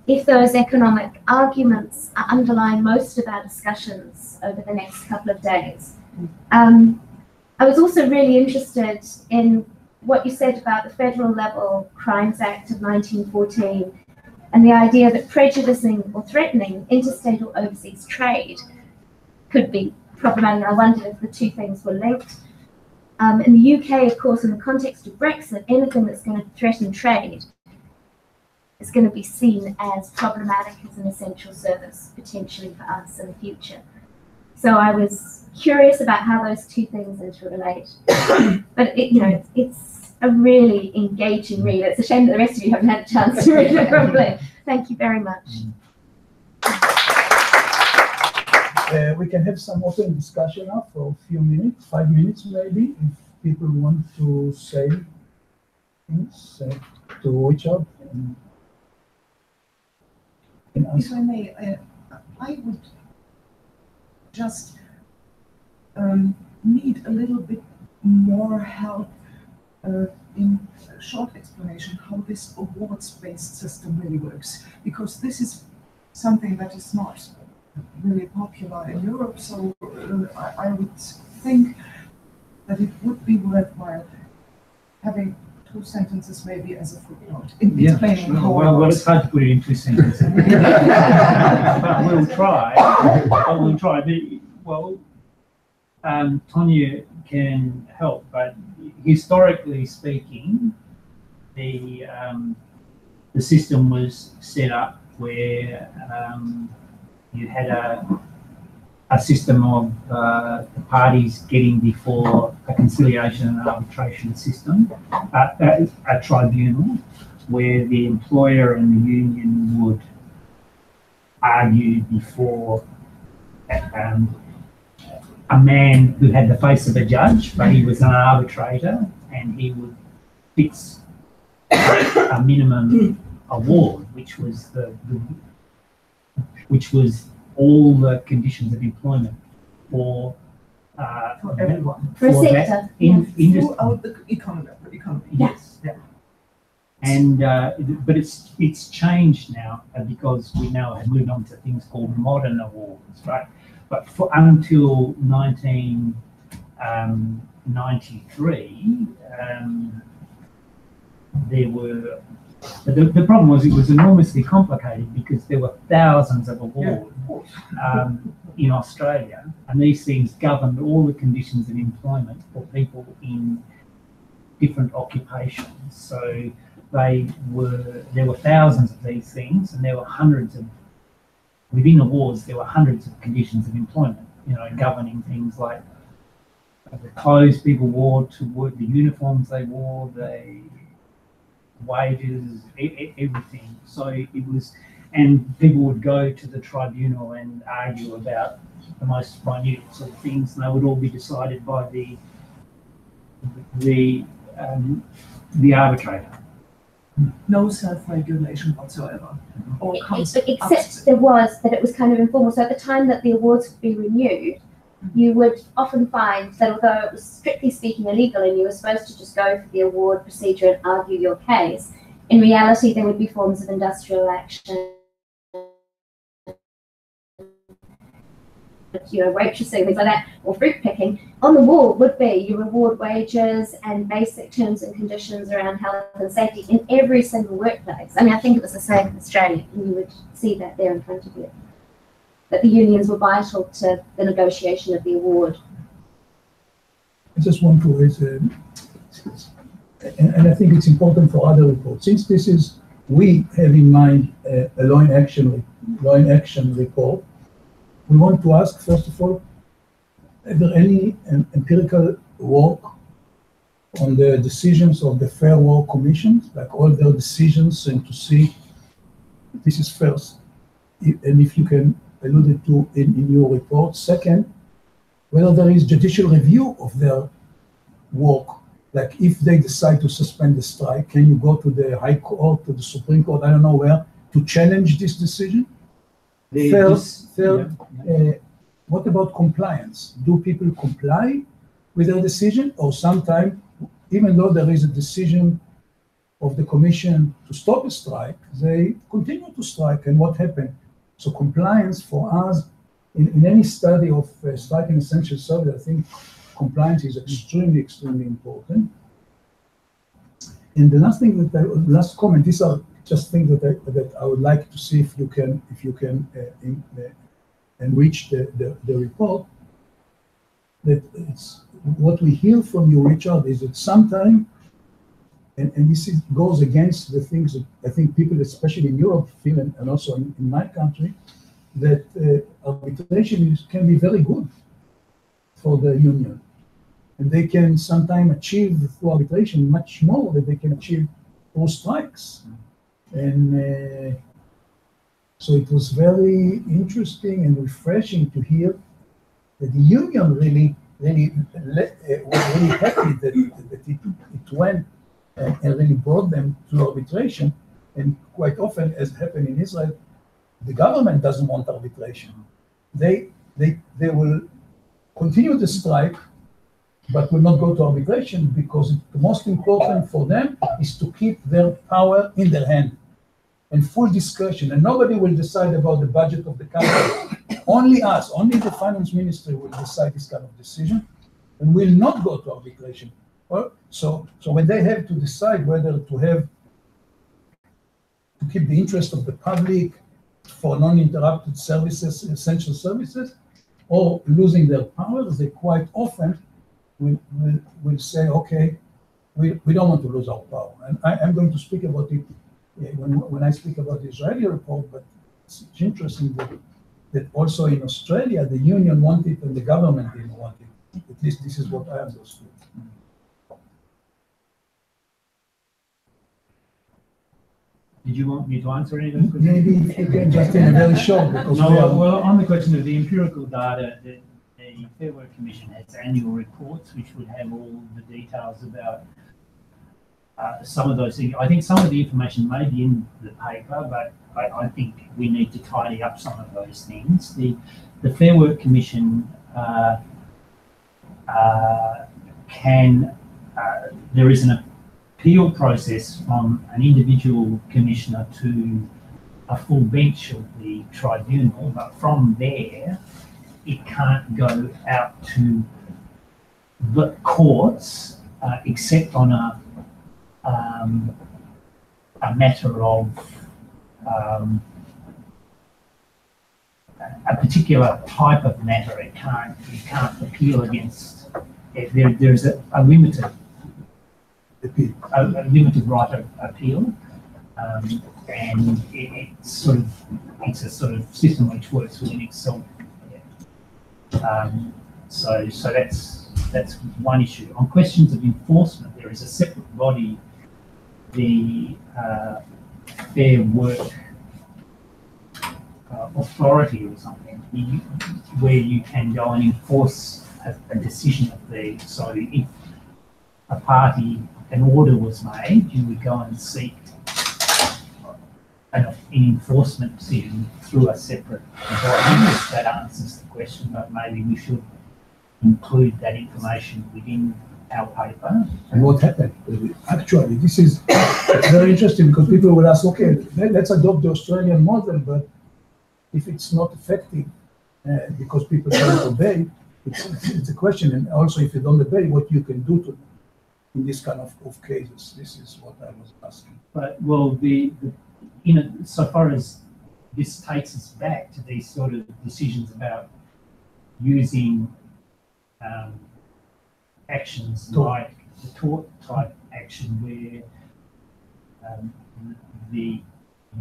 if those economic arguments are underlying most of our discussions over the next couple of days. I was also really interested in what you said about the Federal Level Crimes Act of 1914 and the idea that prejudicing or threatening interstate or overseas trade could be problematic. I wondered if the two things were linked. In the UK, of course, in the context of Brexit, anything that's going to threaten trade is going to be seen as problematic as an essential service, potentially for us in the future. So I was curious about how those two things interrelate. But it's a really engaging read. It's a shame that the rest of you haven't had a chance to read it properly. Thank you very much. We can have some open discussion now for a few minutes, 5 minutes maybe, if people want to say things to Richard. If I may, I would just need a little bit more help in a short explanation how this awards-based system really works, because this is something that is not really popular in Europe, so I would think that it would be worthwhile having 2 sentences maybe as a footnote in explaining how well, it's hard to put it in 2 sentences. But we'll try. Well, Tonya can help, but historically speaking, the system was set up where you had a system of the parties getting before a conciliation and arbitration system, a tribunal where the employer and the union would argue before a man who had the face of a judge, but he was an arbitrator, and he would fix a minimum award, which was all the conditions of employment for everyone, for a sector, throughout the economy. Yes. Yeah. And but it's changed now because we now have moved on to things called modern awards, right? But until 1993, there were. The problem was it was enormously complicated because there were thousands of awards in Australia, and these things governed all the conditions of employment for people in different occupations. So there were thousands of these things, and there were within awards there were hundreds of conditions of employment, governing things like the clothes people wore to work, the uniforms they wore, the wages, everything. So it was, and people would go to the tribunal and argue about the most minute sort of things, and they would all be decided by the arbitrator. No self-regulation whatsoever. Except there was, but it was kind of informal. So at the time that the awards would be renewed, you would often find that although it was strictly speaking illegal and you were supposed to just go through the award procedure and argue your case, in reality there would be forms of industrial action waitressing, things like that, or fruit picking. On the wall would be your reward wages and basic terms and conditions around health and safety in every single workplace. I mean, I think it was the same in Australia, and you would see that there in front of you. That the unions were vital to the negotiation of the award. I just want to raise, and I think it's important for other reports. Since this is, we have in mind a law in action report, we want to ask, first of all, is there any empirical work on the decisions of the Fair Work Commissions, like all their decisions, and to see this is first, and if you can allude it to in your report. Second, whether there is judicial review of their work, like if they decide to suspend the strike, can you go to the High Court, to the Supreme Court, I don't know where, to challenge this decision? Third, what about compliance? Do people comply with their decision, or sometimes, even though there is a decision of the commission to stop a strike, they continue to strike, and what happened? So compliance for us, in any study of strike and essential service, I think compliance is extremely, extremely important. And the last thing last comment, these are just things that I would like to see if you can enrich the report. That it's what we hear from you, Richard, is that sometimes, and this goes against the things that I think people, especially in Europe, feel, and also in my country, that arbitration can be very good for the union. And they can sometimes achieve through arbitration much more than they can achieve through strikes. And so it was very interesting and refreshing to hear that the union really was really happy that it went and really brought them to arbitration. And quite often, as happened in Israel, the government doesn't want arbitration. They will continue the strike, but will not go to arbitration because the most important for them is to keep their power in their hand and full discretion. And nobody will decide about the budget of the country. Only us, only the finance ministry will decide this kind of decision and will not go to arbitration. So when they have to decide whether to keep the interest of the public for non-interrupted services, essential services, or losing their powers, they quite often will say, okay, we don't want to lose our power. And I'm going to speak about it when I speak about the Israeli report, but it's interesting that also in Australia, the union wanted and the government didn't want it. At least this is what I understood. Did you want me to answer any of those questions? Maybe if you can just in a very short, because well, on the question of the empirical data, the Fair Work Commission has annual reports which would have all the details about some of those things. I think some of the information may be in the paper, but I think we need to tidy up some of those things. The Fair Work Commission there is an appeal process from an individual commissioner to a full bench of the tribunal, but from there it can't go out to the courts except on a matter of a particular type of matter. You can't appeal against. There's a limited right of appeal, and it's a sort of system which works within itself. So that's one issue. On questions of enforcement, there is a separate body, the Fair Work Authority or something, where you can go and enforce a decision of the. So if a party, an order was made, you would go and seek an enforcement decision through a separate body. That answers the question, but maybe we should include that information within our paper. And what happened? Actually, this is very interesting because people will ask, okay, let's adopt the Australian model, but if it's not effective, because people don't obey. It's a question, and also if you don't obey, what you can do to them in this kind of cases. This is what I was asking. But well, the you know, so far as this takes us back to these sort of decisions about using actions like the tort type action where the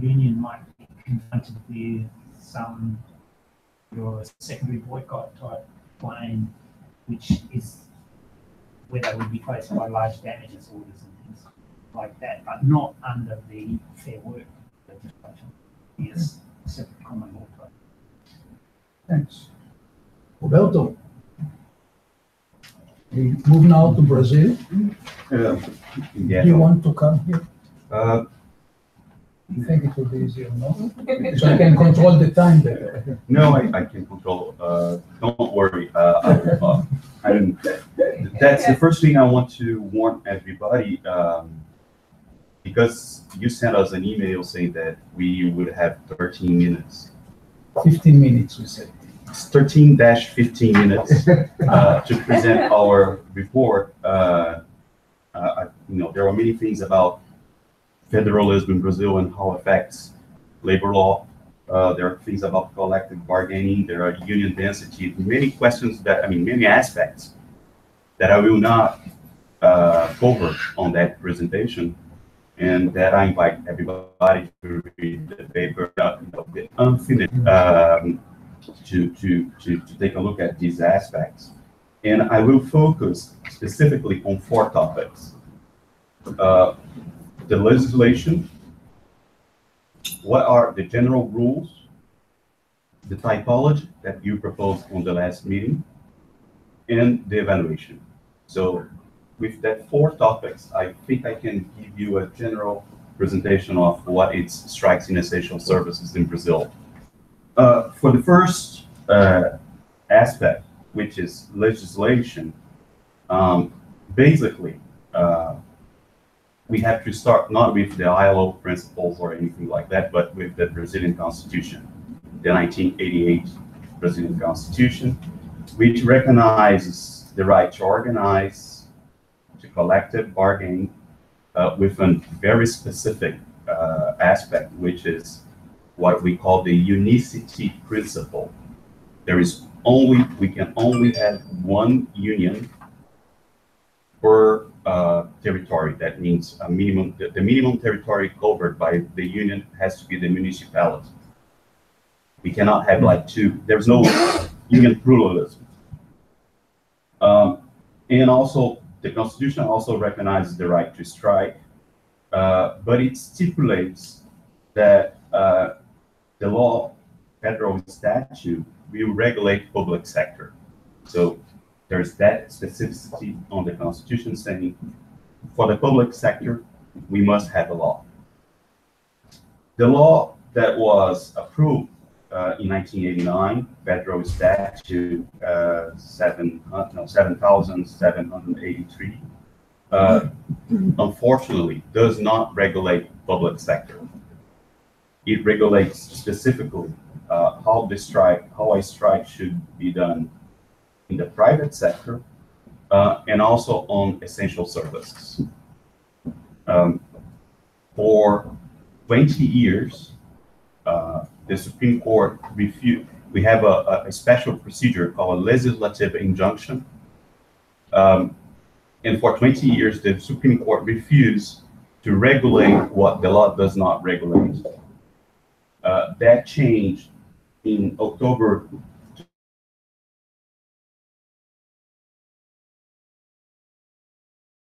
union might be confronted with some or a secondary boycott type claim, which is where they would be faced by large damages orders and things like that, but not under the Fair Work legislation. Yes, separate common law type. Thanks. Roberto. We move now to Brazil. Yeah. Do you want to come here? Uh, I think it will be easier, no? So I can control the time better. No, I can control. Don't worry. That's the first thing I want to warn everybody, because you sent us an email saying that we would have 13 minutes. 15 minutes, we said. It's 13-15 minutes to present our report. There are many things about federalism in Brazil and how it affects labor law. There are things about collective bargaining. There are union density. Many questions many aspects that I will not cover on that presentation, and that I invite everybody to read the paper, the unfinished, to take a look at these aspects. And I will focus specifically on 4 topics. The legislation, what are the general rules, the typology that you proposed on the last meeting, and the evaluation. So with that 4 topics, I think I can give you a general presentation of what is strikes in essential services in Brazil. For the first aspect, which is legislation, basically, we have to start not with the ILO principles or anything like that, but with the Brazilian Constitution, the 1988 Brazilian Constitution, which recognizes the right to organize, to collective bargain, with a very specific aspect, which is what we call the unicity principle. We can only have one union per territory. That means the minimum territory covered by the union has to be the municipality. We cannot have like 2. There's no union pluralism. And also, the Constitution also recognizes the right to strike, but it stipulates that the law, federal statute, will regulate public sector. So there's that specificity on the Constitution saying, for the public sector, we must have a law. The law that was approved in 1989, Federal Statute 7,783, unfortunately does not regulate public sector. It regulates specifically how a strike should be done in the private sector, and also on essential services. For 20 years, the Supreme Court refused. We have a special procedure called a legislative injunction. And for 20 years, the Supreme Court refused to regulate what the law does not regulate. That changed in October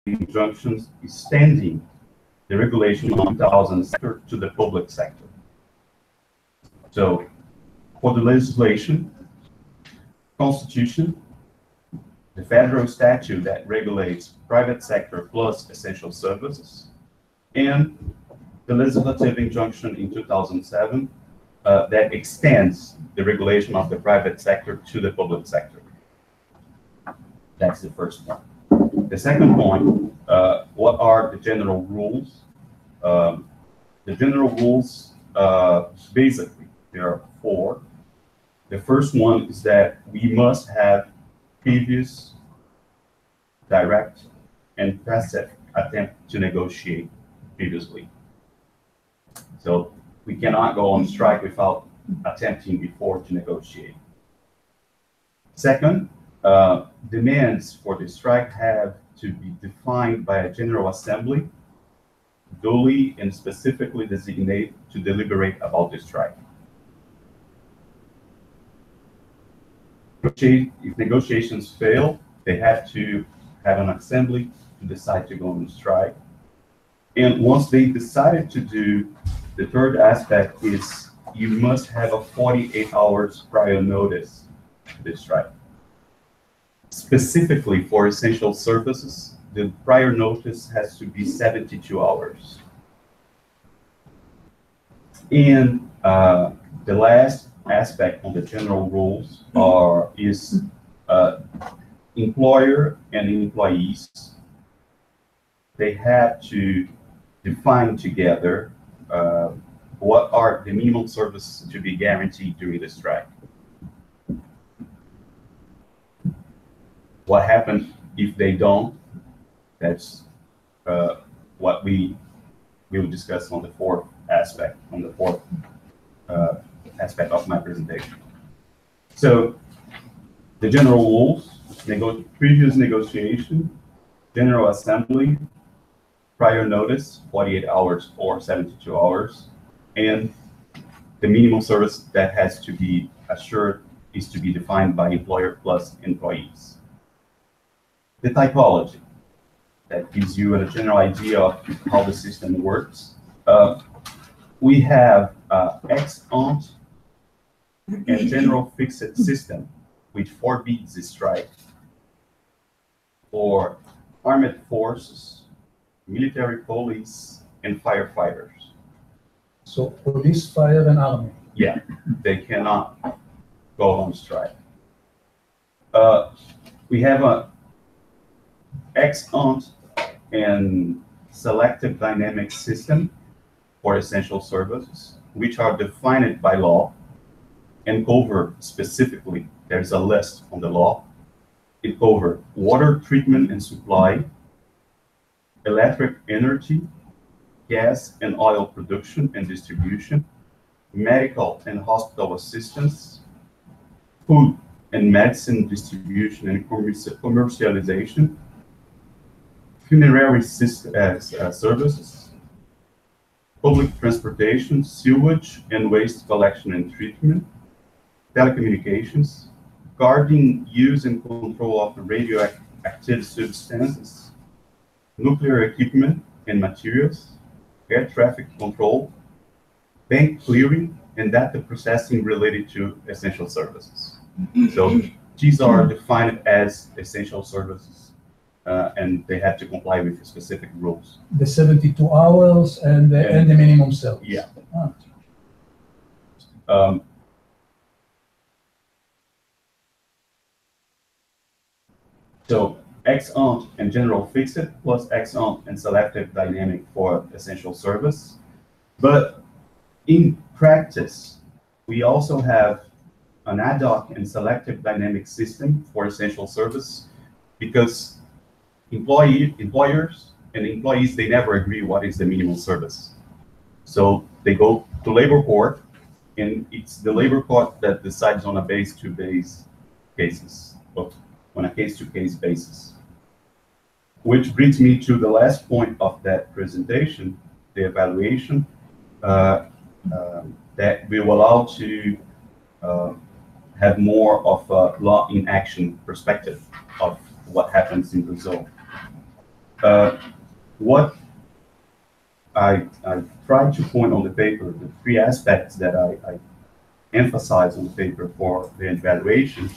injunctions extending the regulation of 2000 sector to the public sector. So for the legislation, Constitution, the federal statute that regulates private sector plus essential services, and the legislative injunction in 2007 that extends the regulation of the private sector to the public sector. That's the first point. The second point, what are the general rules? The general rules, basically, there are 4. The first one is that we must have previous direct and passive attempt to negotiate previously. So we cannot go on strike without attempting before to negotiate. Second, demands for the strike have to be defined by a General Assembly, duly and specifically designated to deliberate about the strike. If negotiations fail, they have to have an assembly to decide to go on strike. And once they decided to do, the third aspect is you must have a 48 hours prior notice to the strike. Specifically for essential services, the prior notice has to be 72 hours. And the last aspect on the general rules is employer and employees. They have to define together what are the minimum services to be guaranteed during the strike. What happens if they don't? That's what we will discuss on the fourth aspect, aspect of my presentation. So the general rules, previous negotiation, General Assembly, prior notice, 48 hours or 72 hours, and the minimum service that has to be assured is to be defined by employer plus employees. The typology, that gives you a general idea of how the system works. We have ex ante and general fixed system, which forbids the strike for armed forces, military police, and firefighters. So police, fire, and army. Yeah, they cannot go on strike. We have a ex ante and selective dynamic system for essential services, which are defined by law and cover specifically, there's a list on the law. It covers water treatment and supply, electric energy, gas and oil production and distribution, medical and hospital assistance, food and medicine distribution and commercialization, funerary services, public transportation, sewage and waste collection and treatment, telecommunications, guarding, use and control of radioactive substances, nuclear equipment and materials, air traffic control, bank clearing, and data processing related to essential services. So these are defined as essential services, and they have to comply with specific rules. The 72 hours and the minimum service. Yeah. Ah. So ex ante and general fixed plus ex ante and selective dynamic for essential service. But in practice, we also have an ad hoc and selective dynamic system for essential service because employers and employees, they never agree what is the minimum service. So they go to labor court, and it's the labor court that decides on a base-to-base cases, on a case-to-case basis. Which brings me to the last point of that presentation, the evaluation, that will allow to have more of a law in action perspective of what happens in Brazil. What I tried to point on the paper, the three aspects that I emphasize on the paper for the evaluation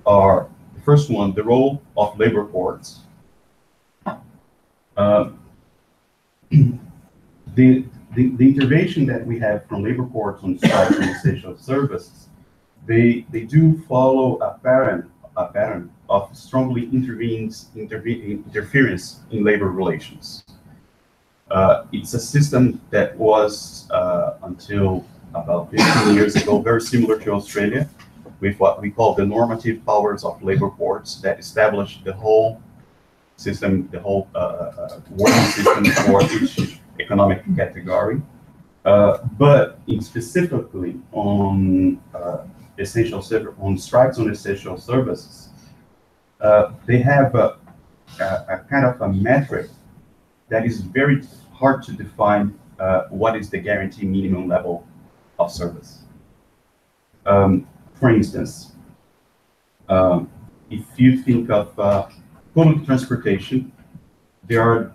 are, the first one, the role of labor courts. The intervention that we have from labor courts on strike and essential services, they do follow a pattern of strongly interference in labor relations. It's a system that was, until about 15 years ago, very similar to Australia, with what we call the normative powers of labor courts that establish the whole system, the whole working system for each economic category. But specifically on on strikes on essential services, they have a kind of a metric that is very hard to define what is the guaranteed minimum level of service. For instance, if you think of public transportation, there are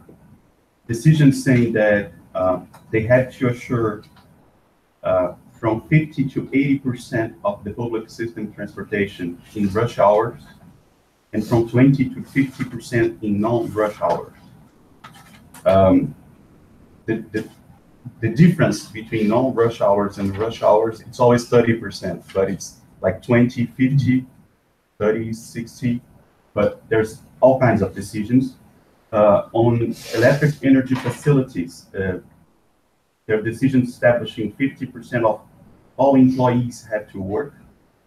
decisions saying that they had to assure from 50 to 80% of the public system transportation in rush hours, and from 20 to 50% in non-rush hours. The difference between non-rush hours and rush hours, it's always 30%, but it's like 20, 50, 30, 60, but there's all kinds of decisions. On electric energy facilities, there are decisions establishing 50% of all employees have to work,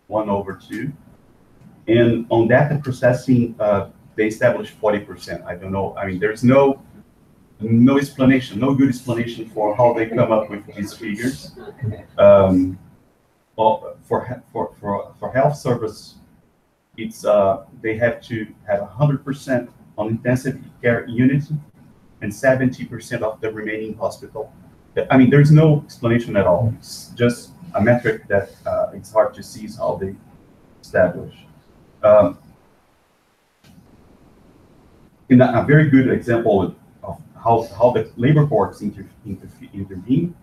1/2. And on data processing, they establish 40%. I don't know. I mean, there's no explanation, no good explanation for how they come up with these figures. Well, for health service, it's they have to have 100% on intensive care units and 70% of the remaining hospital. I mean, there's no explanation at all. It's just a metric that it's hard to see how they establish. In a very good example of how the labor courts intervene,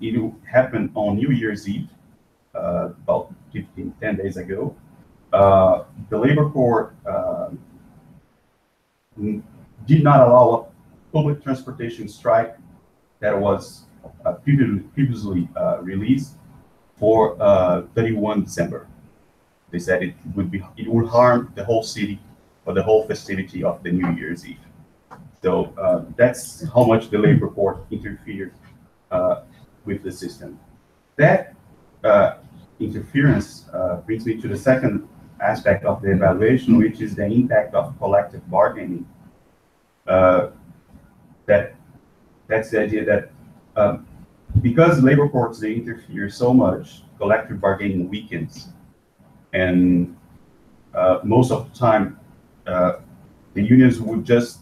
it happened on New Year's Eve, about 10 days ago. The labor court did not allow a public transportation strike that was previously released for 31 December. They said it would harm the whole city or the whole festivity of the New Year's Eve. So that's how much the labor court interfered with the system. That interference brings me to the second aspect of the evaluation, which is the impact of collective bargaining. That's the idea that because labor courts, they interfere so much, collective bargaining weakens. And most of the time, the unions would just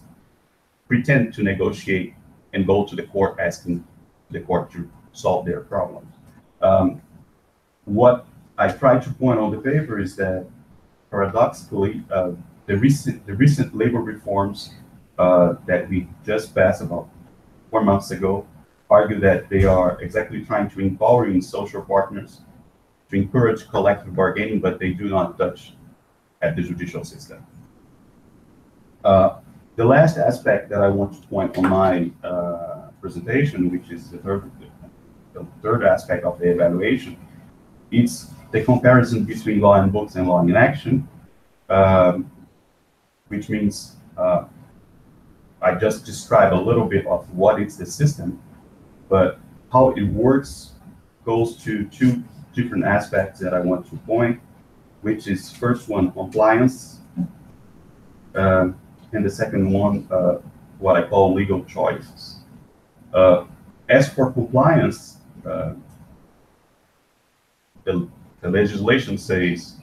pretend to negotiate and go to the court asking the court to solve their problems. What I try to point on the paper is that paradoxically, the recent labor reforms that we just passed about 4 months ago argue that they are exactly trying to empowering social partners to encourage collective bargaining, but they do not touch at the judicial system. The last aspect that I want to point on my presentation, which is the third aspect of the evaluation, it's the comparison between law in books and law in action, which means I just described a little bit of what is the system, but how it works goes to two different aspects that I want to point, which is first one, compliance, and the second one, what I call legal choices. As for compliance, the legislation says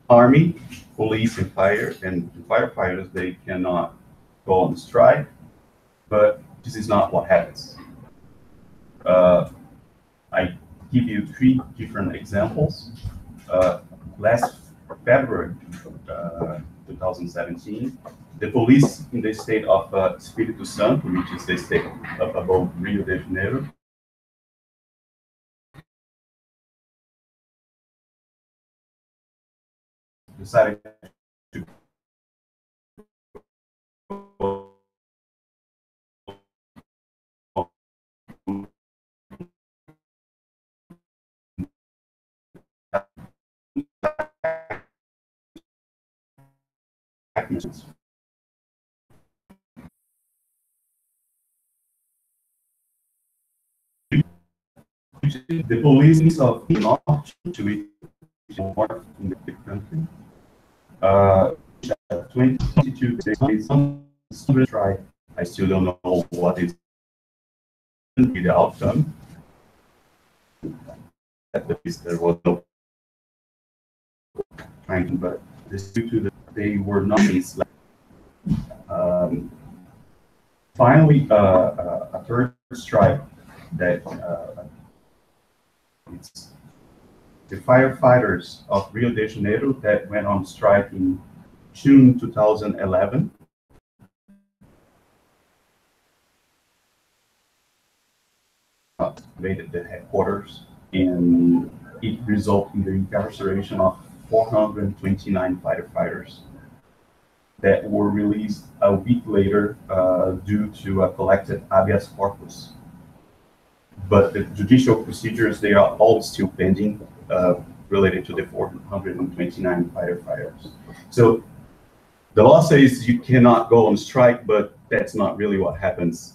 Army, police, and firefighters, they cannot go on strike, but this is not what happens. I give you 3 different examples. Last February 2017, the police in the state of Espírito Santo, which is the state above Rio de Janeiro, decided to the police of not to it more in the country. 2022 days on strike. I still don't know what is the outcome. At least there was no trying, but this due to they were not enslaved. Finally, a third strike that it's the firefighters of Rio de Janeiro that went on strike in June 2011. Made at the headquarters, and it resulted in the incarceration of 429 firefighters that were released a week later due to a collected habeas corpus. But the judicial procedures, they are all still pending related to the 429 firefighters. So the law says you cannot go on strike, but that's not really what happens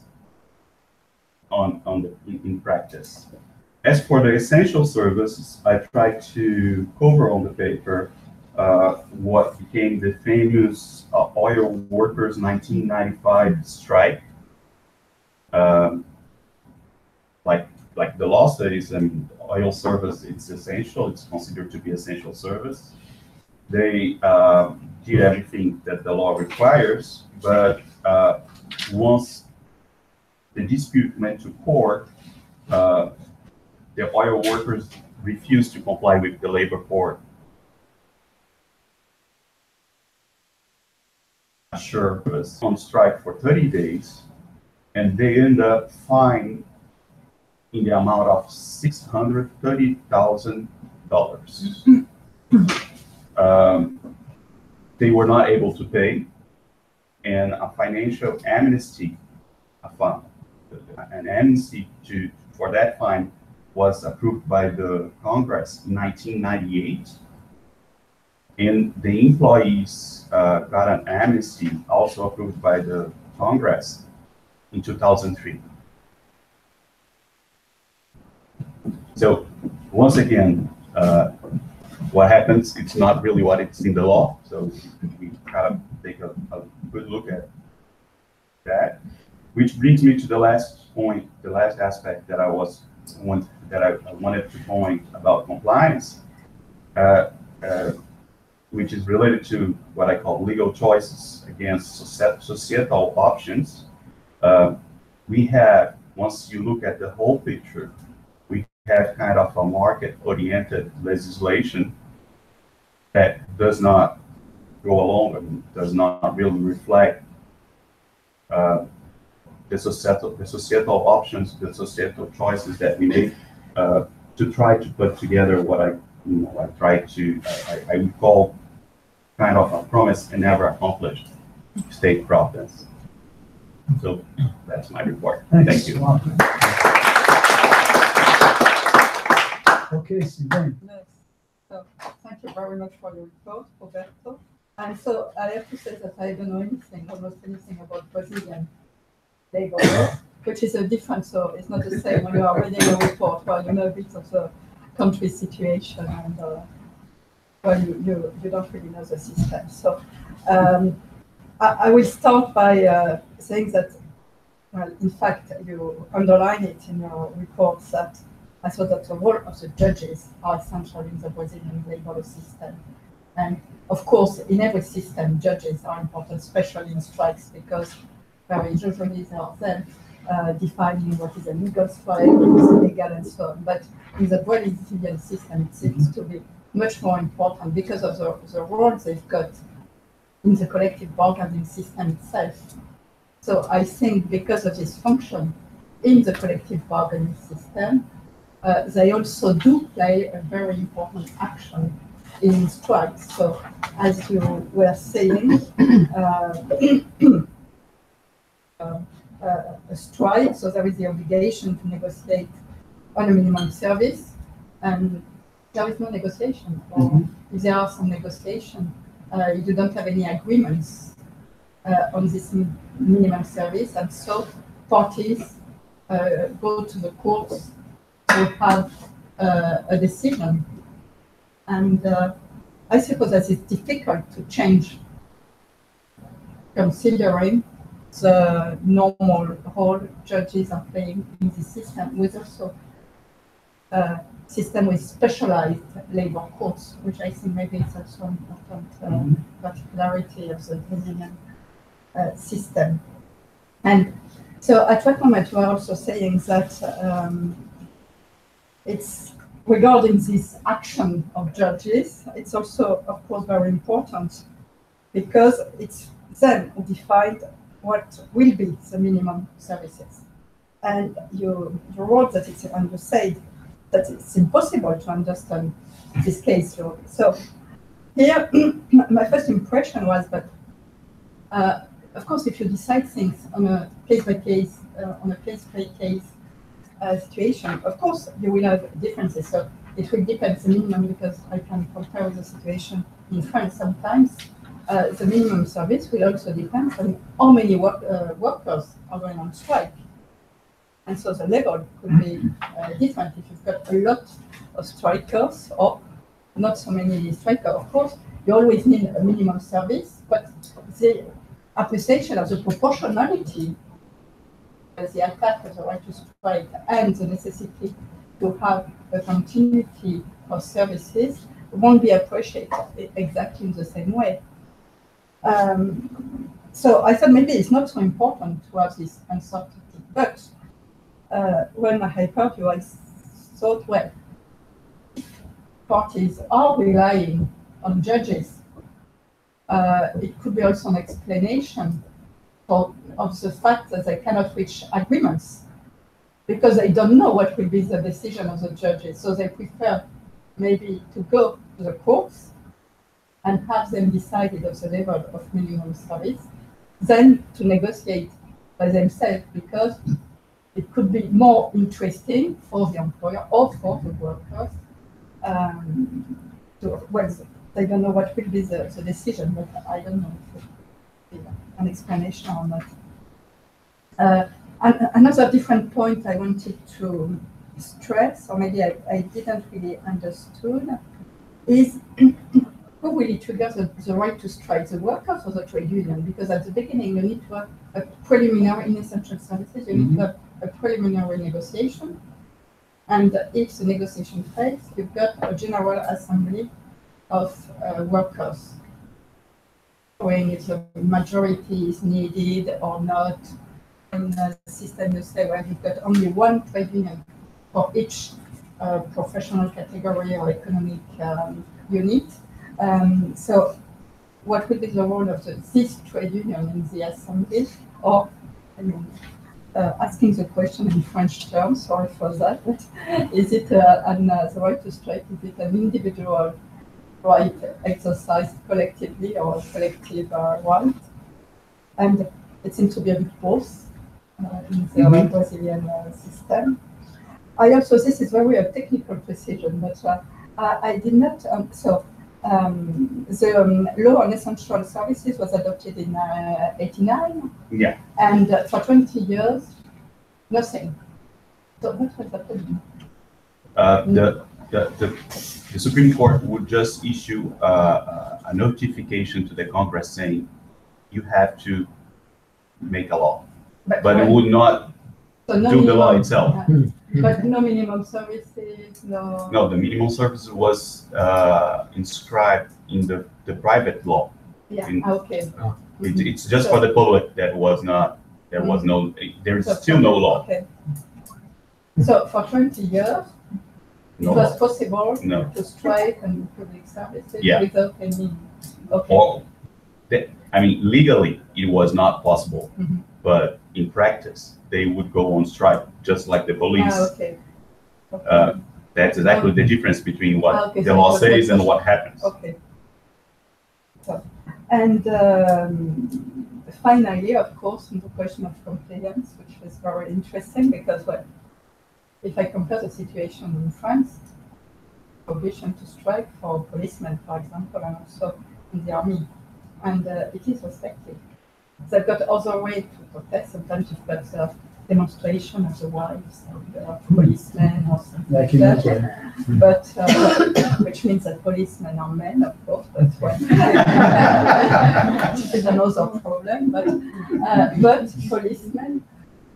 in practice. As for the essential services, I tried to cover on the paper what became the famous oil workers 1995 strike. Like the law says, I mean, oil service, it's essential, it's considered to be essential service. They did everything that the law requires, but once the dispute went to court, the oil workers refused to comply with the labor court. Sure, was on strike for 30 days, and they end up fined in the amount of $630,000. They were not able to pay, and a financial amnesty, an amnesty for that fine was approved by the Congress in 1998. And the employees got an amnesty also approved by the Congress in 2003. So once again, what happens, it's not really what it's in the law. So we kind of take a good look at that, which brings me to the last point, the last aspect that I wanted to point about compliance, which is related to what I call legal choices against societal options. We have, once you look at the whole picture, we have kind of a market-oriented legislation that does not go along and does not really reflect the societal options, the societal choices that we make to try to put together what I would call kind of a promise and never accomplished state providence. So that's my report. Thanks. Thank you. Okay, Sylvain. Yes. So, thank you very much for your report, Roberto. And so I have to say that I don't know anything, almost anything about Brazilian labor law, which is a different, so it's not the same when you are reading a report, well, you know a bit of the country situation and well, you don't really know the system. So I will start by saying that, well, in fact, you underline it in your reports that I thought that the role of the judges are essential in the Brazilian labor system. And of course, in every system, judges are important, especially in strikes, because very usually they are then defining what is a legal strike, what is illegal, and so on. But in the Brazilian system, it seems to be much more important because of the roles they've got in the collective bargaining system itself. So I think because of this function in the collective bargaining system, they also do play a very important action in strikes. So as you were saying, a strike, so there is the obligation to negotiate on a minimum service, and there is no negotiation. Or if there are some negotiation, you don't have any agreements on this minimum service, and so parties go to the courts to have a decision. And I suppose that it's difficult to change, considering the normal role judges are playing in the system, with also a system with specialized labor courts, which I think maybe is also an important particularity of the Brazilian system. And so at what moment you are also saying that it's regarding this action of judges, it's also, of course, very important because it's them who decide what will be the minimum services. And you wrote that it's, and you said that it's impossible to understand this case. So here, my first impression was that, of course, if you decide things on a case-by-case, on a case-by-case situation, of course, you will have differences. So it will depend the minimum, because I can compare with the situation in France sometimes. The minimum service will also depend on how many workers are going on strike. And so the level could be different. If you've got a lot of strikers or not so many strikers, of course, you always need a minimum service, but the appreciation of the proportionality, the attack of the right to strike and the necessity to have a continuity of services won't be appreciated exactly in the same way. So I thought maybe it's not so important to have this uncertainty, but when I heard you, I thought, well, parties are relying on judges. It could be also an explanation of the fact that they cannot reach agreements because they don't know what will be the decision of the judges. So they prefer maybe to go to the courts and have them decided of the level of minimum service than to negotiate by themselves, because it could be more interesting for the employer or for the workers. Well, they don't know what will be the decision, but I don't know if it will be an explanation or not. And another different point I wanted to stress, or maybe I didn't really understood, is who really triggers the right to strike, the workers or the trade union? Because at the beginning you need to have a preliminary, in essential services, you need to have a preliminary negotiation. And if the negotiation fails, you've got a general assembly of workers, showing if the majority is needed or not. In the system, you say, well, you've got only one trade union for each professional category or economic unit. So what would be the role of this trade union in the assembly? Or, I mean, asking the question in French terms, sorry for that, but is it the right to strike, is it an individual right exercised collectively or a collective right? And it seems to be a bit both in the Brazilian system. I also, this is very a technical precision, but I did not, the law on essential services was adopted in 89. Yeah. And for 20 years, nothing. So what was happening? The Supreme Court would just issue a notification to the Congress saying you have to make a law, but it would not do the law itself. But no minimum services, no. No, the minimum service was inscribed in the private law. Yeah. In- Okay. It's just for the public that was not. There was no. There is still no law. Okay. So for 20 years, No it was law. possible No. to strike and public services Yeah. without any. Okay. Or, I mean, legally it was not possible, Mhm. but in practice they would go on strike just like the police. Okay. Okay. That's exactly the difference between what Okay, the so law it was says and not what happens. Okay. So, and finally, of course, the question of compliance, which was very interesting because, well, if I compare the situation in France, prohibition to strike for policemen, for example, and also in the army, and it is respected. They've got other ways to protest. Sometimes you've got demonstration otherwise, policemen or something Like like in that. Israel. But, which means that policemen are men, of course, that's why. Which is another problem, but policemen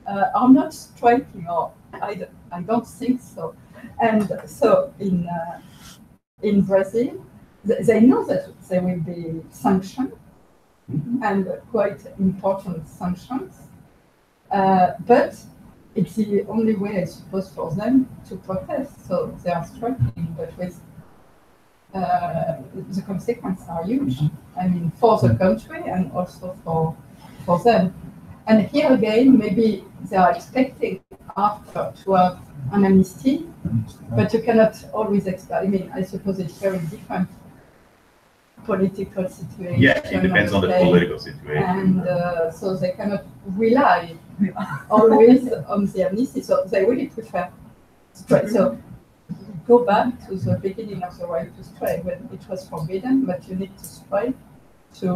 are not striking, or I don't think so. And so in Brazil, they know that there will be sanctions, and quite important sanctions. But it's the only way, I suppose, for them to protest. So they are striking, but with the consequences are huge. I mean, for the country and also for them. And here again, maybe they are expecting after to have an amnesty, but you cannot always expect. I mean, I suppose it's very different political situation. Yeah, it depends on the place. political situation. And so they cannot rely always on the amnesty. So they really prefer strike. So go back to the beginning of the right to strike when it was forbidden, but you need to strike to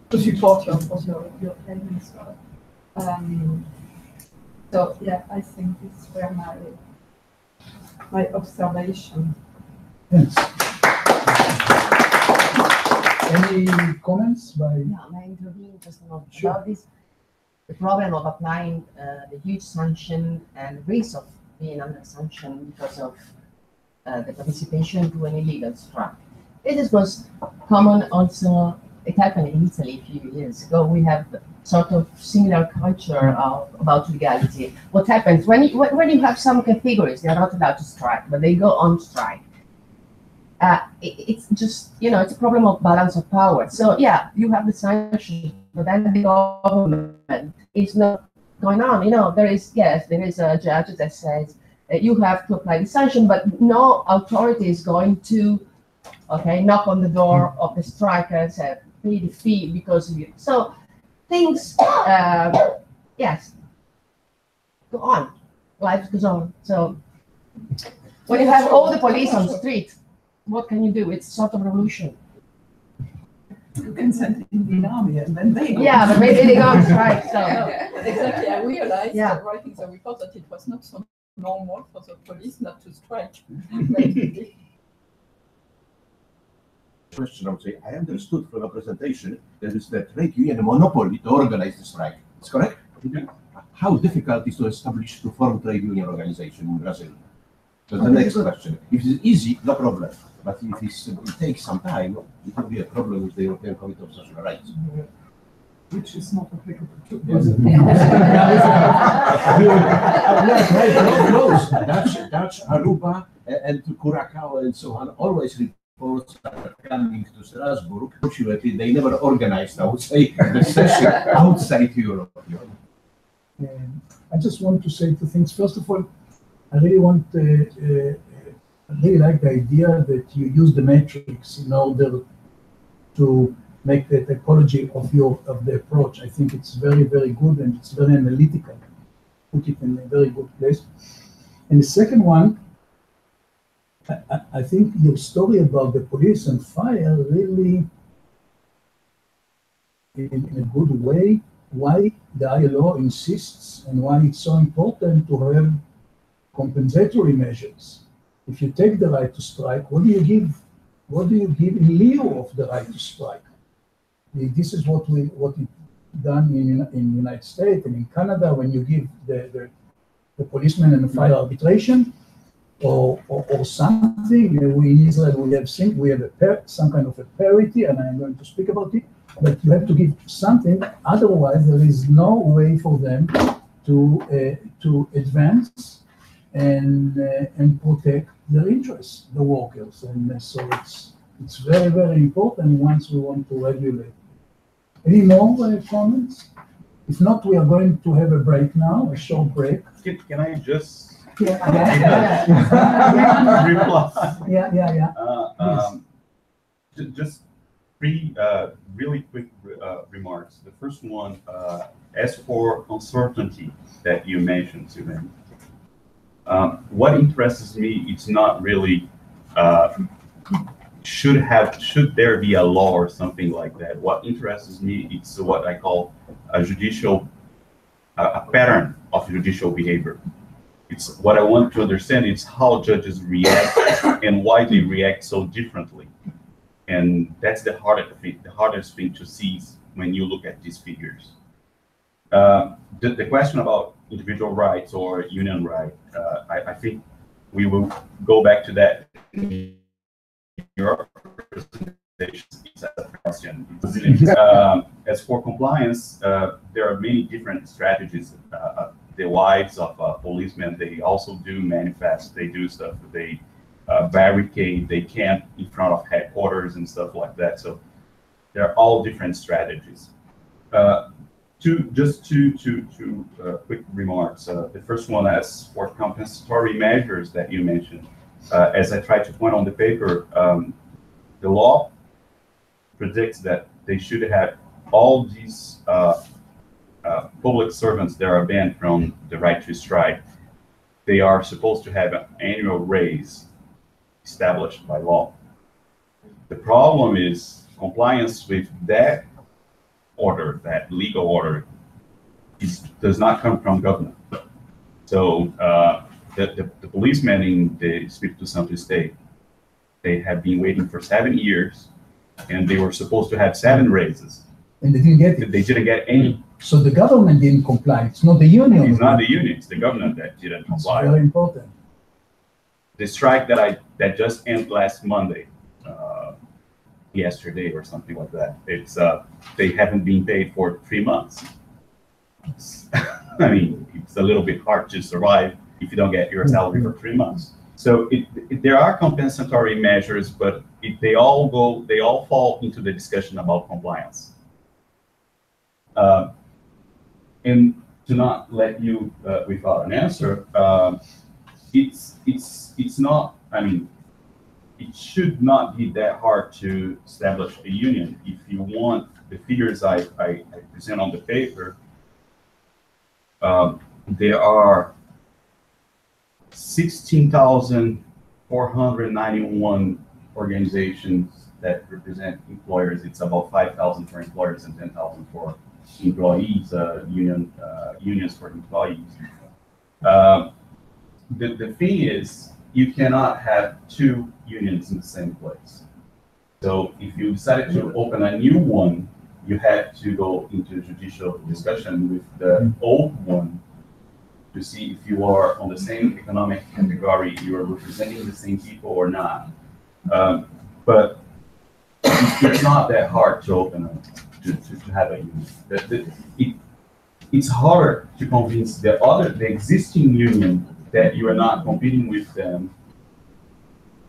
support your claims. So yeah, I think these were my observation. Yes. Any comments by? Yeah, I intervene just Sure. about this. The problem of applying the huge sanction and risk of being under sanction because of the participation to an illegal strike. This was common also. It happened in Italy a few years ago. We have sort of similar culture about legality. What happens when you have some categories, they are not allowed to strike, but they go on strike. It's just, it's a problem of balance of power. So yeah, you have the sanctions, but then the government is not going on. There is a judge that says you have to apply the sanction, but no authority is going to, knock on the door of the striker and say, pay the fee because of you. So things, yes, go on. Life goes on. So when you have all the police on the street, what can you do? It's sort of revolution. You can send in the army and then they go. Yeah, but maybe they go on strike. So Exactly, I realized Yeah. writing the report that it was not so normal for the police not to strike. Question, I would say, I understood from the presentation that it's the trade union monopoly to organize the strike. It's correct? How difficult is to form trade union organization in Brazil? That's the next question. If it's easy, no problem. But if it takes some time, it will be a problem with the European Committee of Social Rights. Which is not applicable to Close. Dutch, Aruba, and Curacao and so on always reports are coming to Strasbourg. Fortunately, they never organized, I would say, the session outside Europe. I just want to say two things. First of all, I really like the idea that you use the matrix in order to make the typology of the approach. I think it's very, very good and it's very analytical. Put it in a very good place. And the second one, I think your story about the police and fire really, in a good way, why the ILO insists and why it's so important to have compensatory measures. If you take the right to strike, what do you give? What do you give in lieu of the right to strike? This is what it done in the United States and in Canada when you give the policeman and the fire arbitration or something. In Israel we have some kind of a parity, and I'm going to speak about it. But you have to give something, otherwise there is no way for them to advance and protect their interests, the workers. And so it's very, very important once we want to regulate. Any more comments? If not, we are going to have a break now, a short break. Can I just Yeah. reply? Yeah. Just three really quick remarks. The first one, as for uncertainty that you mentioned, Suzanne, what interests me, it's not really should there be a law or something like that? What interests me is what I call a pattern of judicial behavior. It's what I want to understand is how judges react and why they react so differently. And that's the hardest thing to see when you look at these figures. The question about individual rights or union right, I think we will go back to that in your presentation. It's a question. As for compliance, there are many different strategies. The wives of policemen, they also do manifest, they do stuff, they barricade, they camp in front of headquarters and stuff like that. So they're all different strategies. Two quick remarks. The first one, as for compensatory measures that you mentioned, as I tried to point on the paper, the law predicts that they should have all these public servants that are banned from the right to strike. They are supposed to have an annual raise established by law. The problem is compliance with that order, that legal order, does not come from government. So the policemen in the Espírito Santo state, they have been waiting for 7 years, and they were supposed to have 7 raises. And they didn't get it. They didn't get any. So the government didn't comply. It's not the union. It's not the union, it's the government that didn't It's comply. very important. The strike that just ended last Monday, yesterday or something like that, it's they haven't been paid for 3 months. I mean, it's a little bit hard to survive if you don't get your salary for 3 months. So there are compensatory measures, but they all fall into the discussion about compliance. And to not let you without an answer, it's not, I mean, it should not be that hard to establish a union. If you want the figures I present on the paper, there are 16,491 organizations that represent employers. It's about 5,000 for employers and 10,000 for employees, unions for employees. The thing is, you cannot have 2 unions in the same place. So if you decided to open a new one, you had to go into judicial discussion with the old one to see if you are on the same economic category, you are representing the same people or not. But it's not that hard to open to have a union. It's harder to convince the existing union that you are not competing with them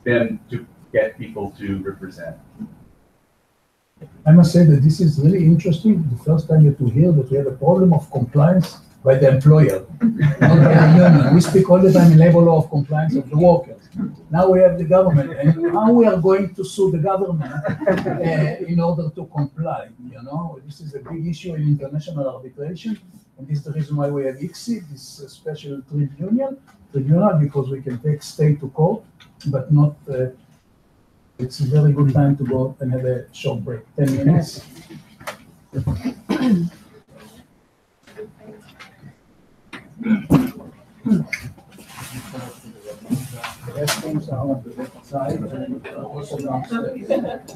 than to get people to represent. I must say that this is really interesting. The first time to hear that we have a problem of compliance by the employer, not by the union. We speak all the time in labor law of compliance of the workers. Now we have the government, and now we are going to sue the government in order to comply. You know, this is a big issue in international arbitration, and this is the reason why we have ICSID, this special tribunal, because we can take state to court, but not. It's a very good time to go and have a short break, 10 minutes. The restrooms are on the left side and also downstairs.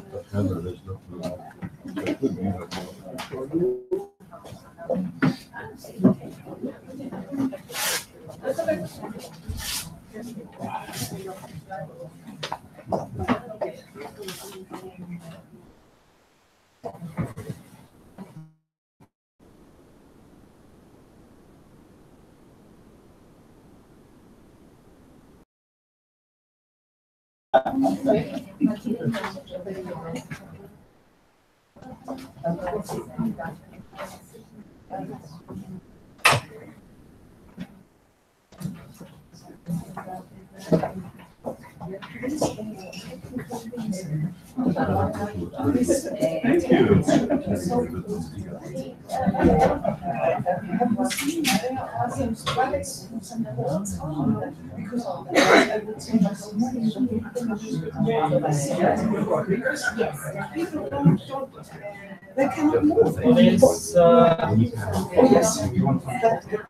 Thank you. They cannot move. Well, there's, Oh, yes,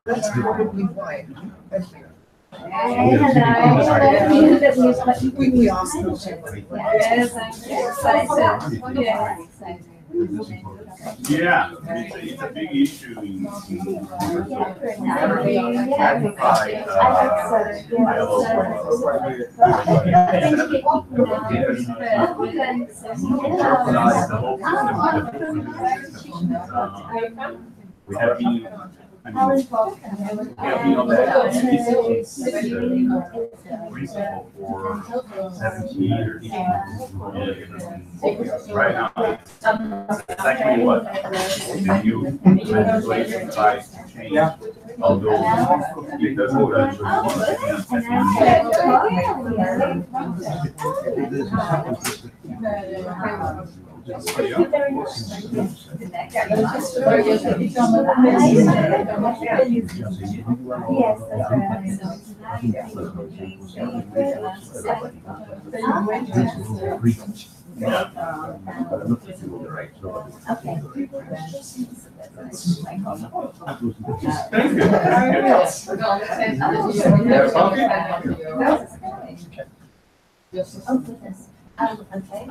that's probably why. We asked them to. Yeah, it's a big issue in we have been, I mean, we have been on that principle for 17 years. Right now, it's actually what the new legislation tries to change, although it doesn't Okay.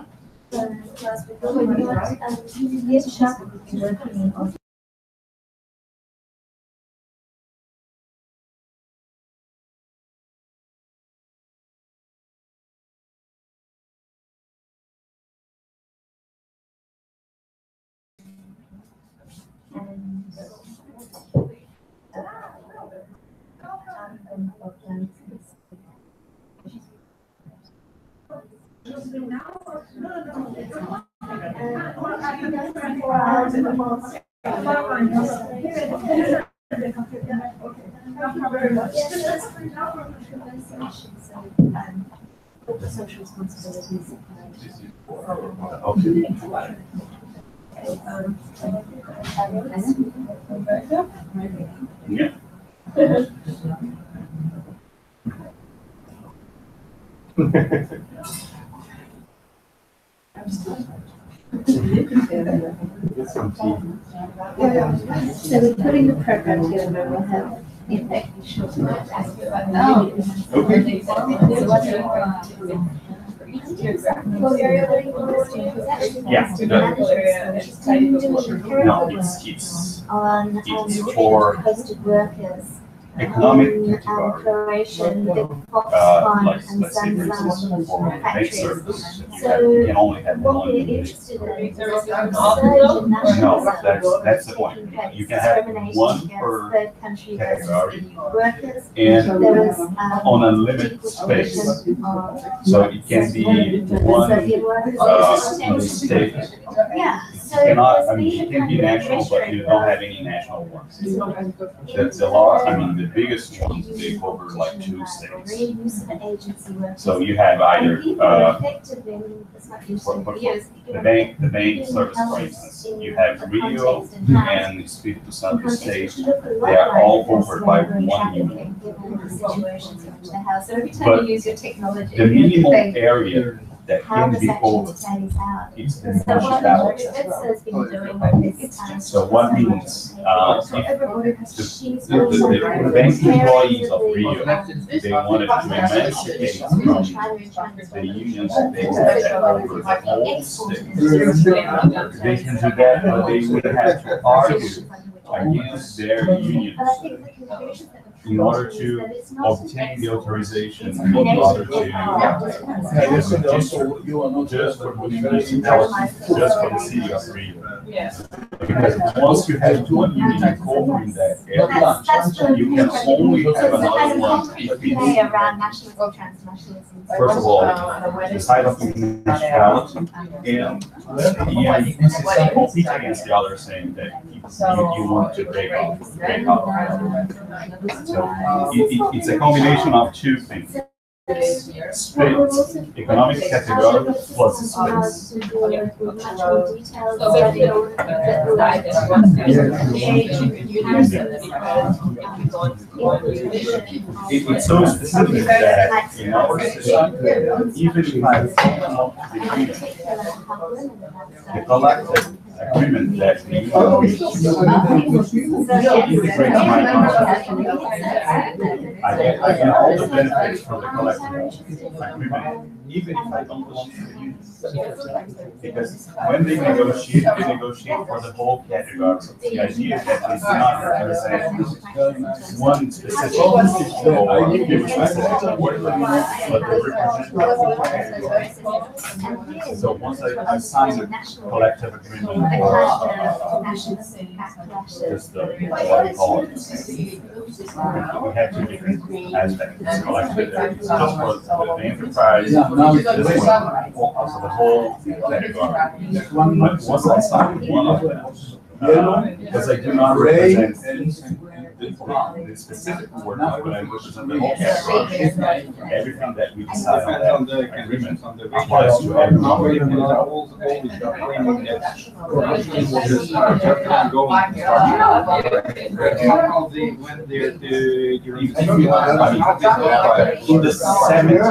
Class before we got yes, sharp working on social responsibilities. Yeah. So we're putting the program together where we'll have impact short term. Yeah. No, it's On for posted workers. economic Croatian, the like, Foxconn and let's say, for instance, Samsung for bank factories. service, So you can only have what one. we're interested in is a surge in No, nationalism. that's the point. You can have one per third country category workers. and There was on a limited space. So it can be one state. Yeah, so Cannot, I there's mean, it can be been a national, but you don't have any national ones. That's a lot, I mean, the biggest ones, they cover like 2 states. So you have either, the bank service, for instance, you have Rio and Espírito Santo State, they are all covered by one union. So every time But you use your technology, the minimum they- area that how can this be actually covered tallies out. is the So what municipality. Spitzer been doing this time. So what means, if Everybody, the, she's the bank employees of Rio, they wanted to emancipate from the unions, they had that over the whole state. They can do that, but they would have to argue against their unions But I think the conclusion that in order to obtain the authorization in order to, And also, you are not just for the municipality, just for the city of Rio. Yes. Because once you have one union covering that area, that's the. you can only have So it's another the one if play it's, around nationalism, transnationalism. first of all, the side of the municipality, and compete against the other saying that you want to break off. So it's a combination of 2 things. Split economic category plus splits. It's so specific that in our system, even if I come up with the agreement, the collective agreement that we integrates my contribution. I get all the benefits from the collective agreement, even if I don't belong to the union. Because when they negotiate for the whole category. The idea is that they do not represent one specific or give a specific word, but they represent. So once I sign a collective agreement or just what we call it, we have two different aspects. Collective, just for the enterprise, this one for the whole category. But once I sign one of them, because I do not represent the specific word, but I represent the whole category. Everything that we decide on that agreement applies to everyone. In the 70s,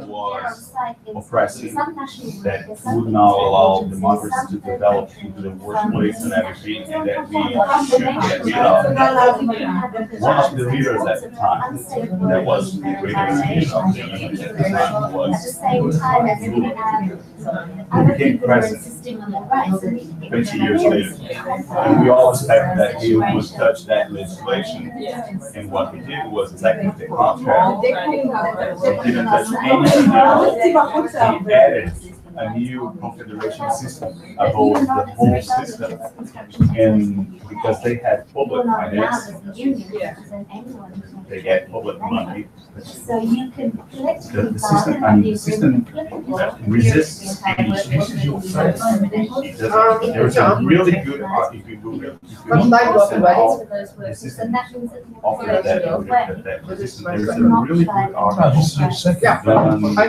was oppressive, that would not allow democracy to develop into the workplace and everything, and that we should get rid of. One of the leaders at the time, that was the greatest leader of the union at the time, was he became president 20 years later. And we all expect that he would touch that legislation, and what he did was exactly the contrary. He didn't touch anything else. He added a new confederation system above the whole system, and because they had public finance, they get public money. So you can The system resists change. There's a really good if you Google the system offers that resistance. There's a really good article done by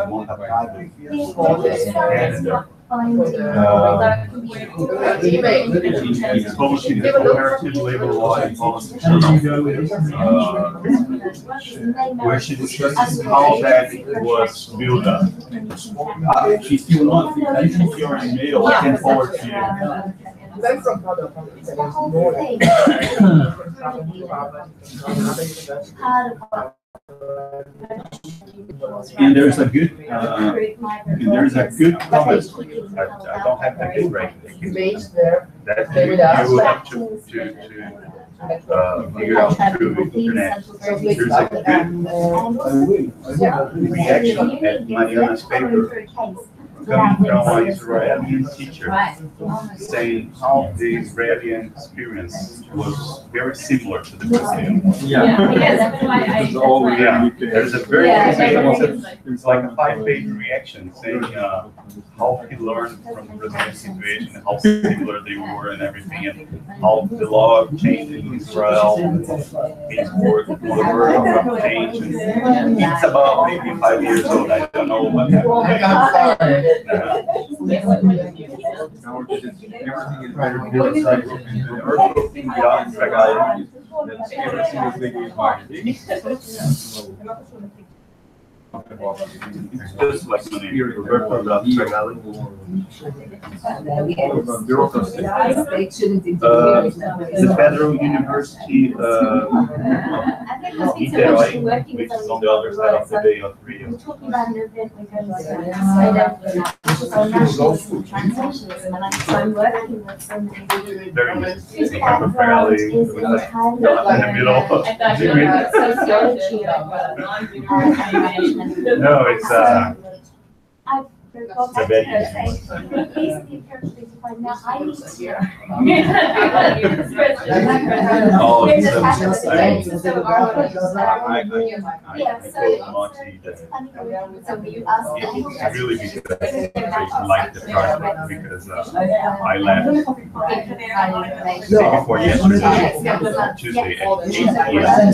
Monta Private Canada. It's publishing the comparative labor law and policy where she discusses how that was built up. If you want, if you're in mail, I can forward to you. And there's a good comment. I don't have the big right that you have to figure out through the internet. There's a good reaction at Mariana's paper coming from an Israeli teacher saying how the Israeli experience was very similar to the Brazilian one. There's a very it's like a 5-page reaction saying how he learned from the Brazilian situation, how similar they were and everything, and how the law changed in Israel, his word of change. And it's about maybe 5 years old. I don't know what happened. It's just like Roberto Tragali. The Federal University Niterói, which is on the other side of the Bay of Rio. We're talking about an event we're going to I'm working with somebody. Very good. In the middle. No, it's I've forgotten very to say, please be careful to find out. I need to. Oh, We're it's just having so a debate, sad. so our colleagues, I feel naughty that it's really because I like the project because I left day before yesterday, Tuesday at 8 p.m.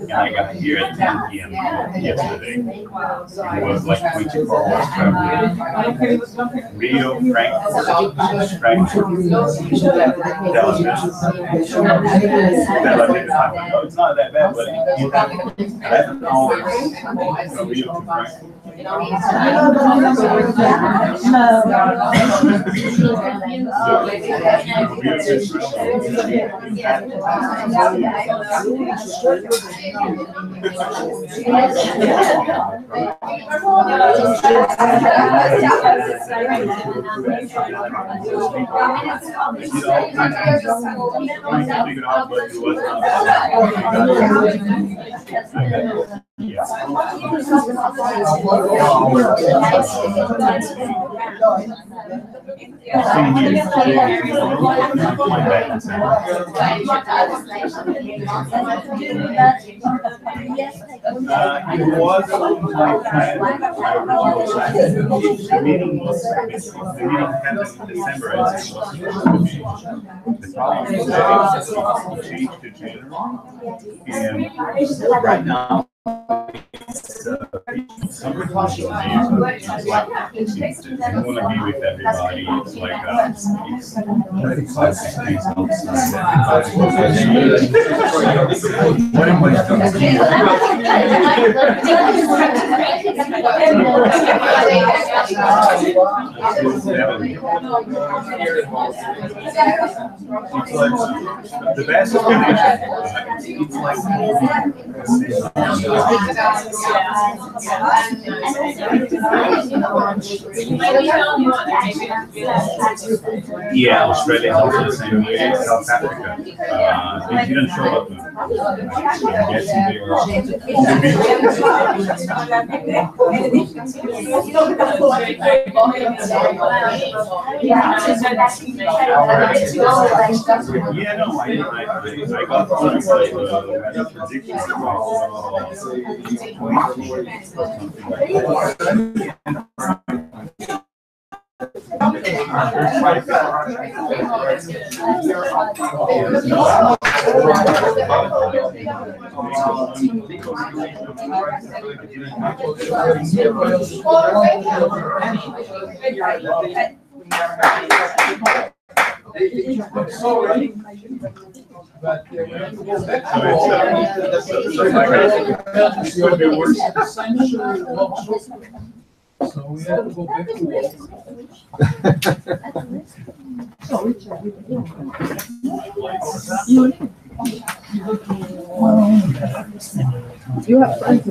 and I got here at 10 p.m. yesterday. It was like 24 hours traveling. Rio, Frankfurt, no, it's not that bad, but you have 11 hours from Rio to Frankfurt. It was on my plan. The meeting happened in December as it was supposed to be. The problem is that it changed to January. And right now, it's summer holidays. You want to be with everybody. It's like 35, 6 days outside. The best connection. It's yeah, Australia is also the same way as South Africa. They didn't show up. I'm guessing they were on the beach. Yeah, no, I got the prediction So we have to go back to work. You have friends.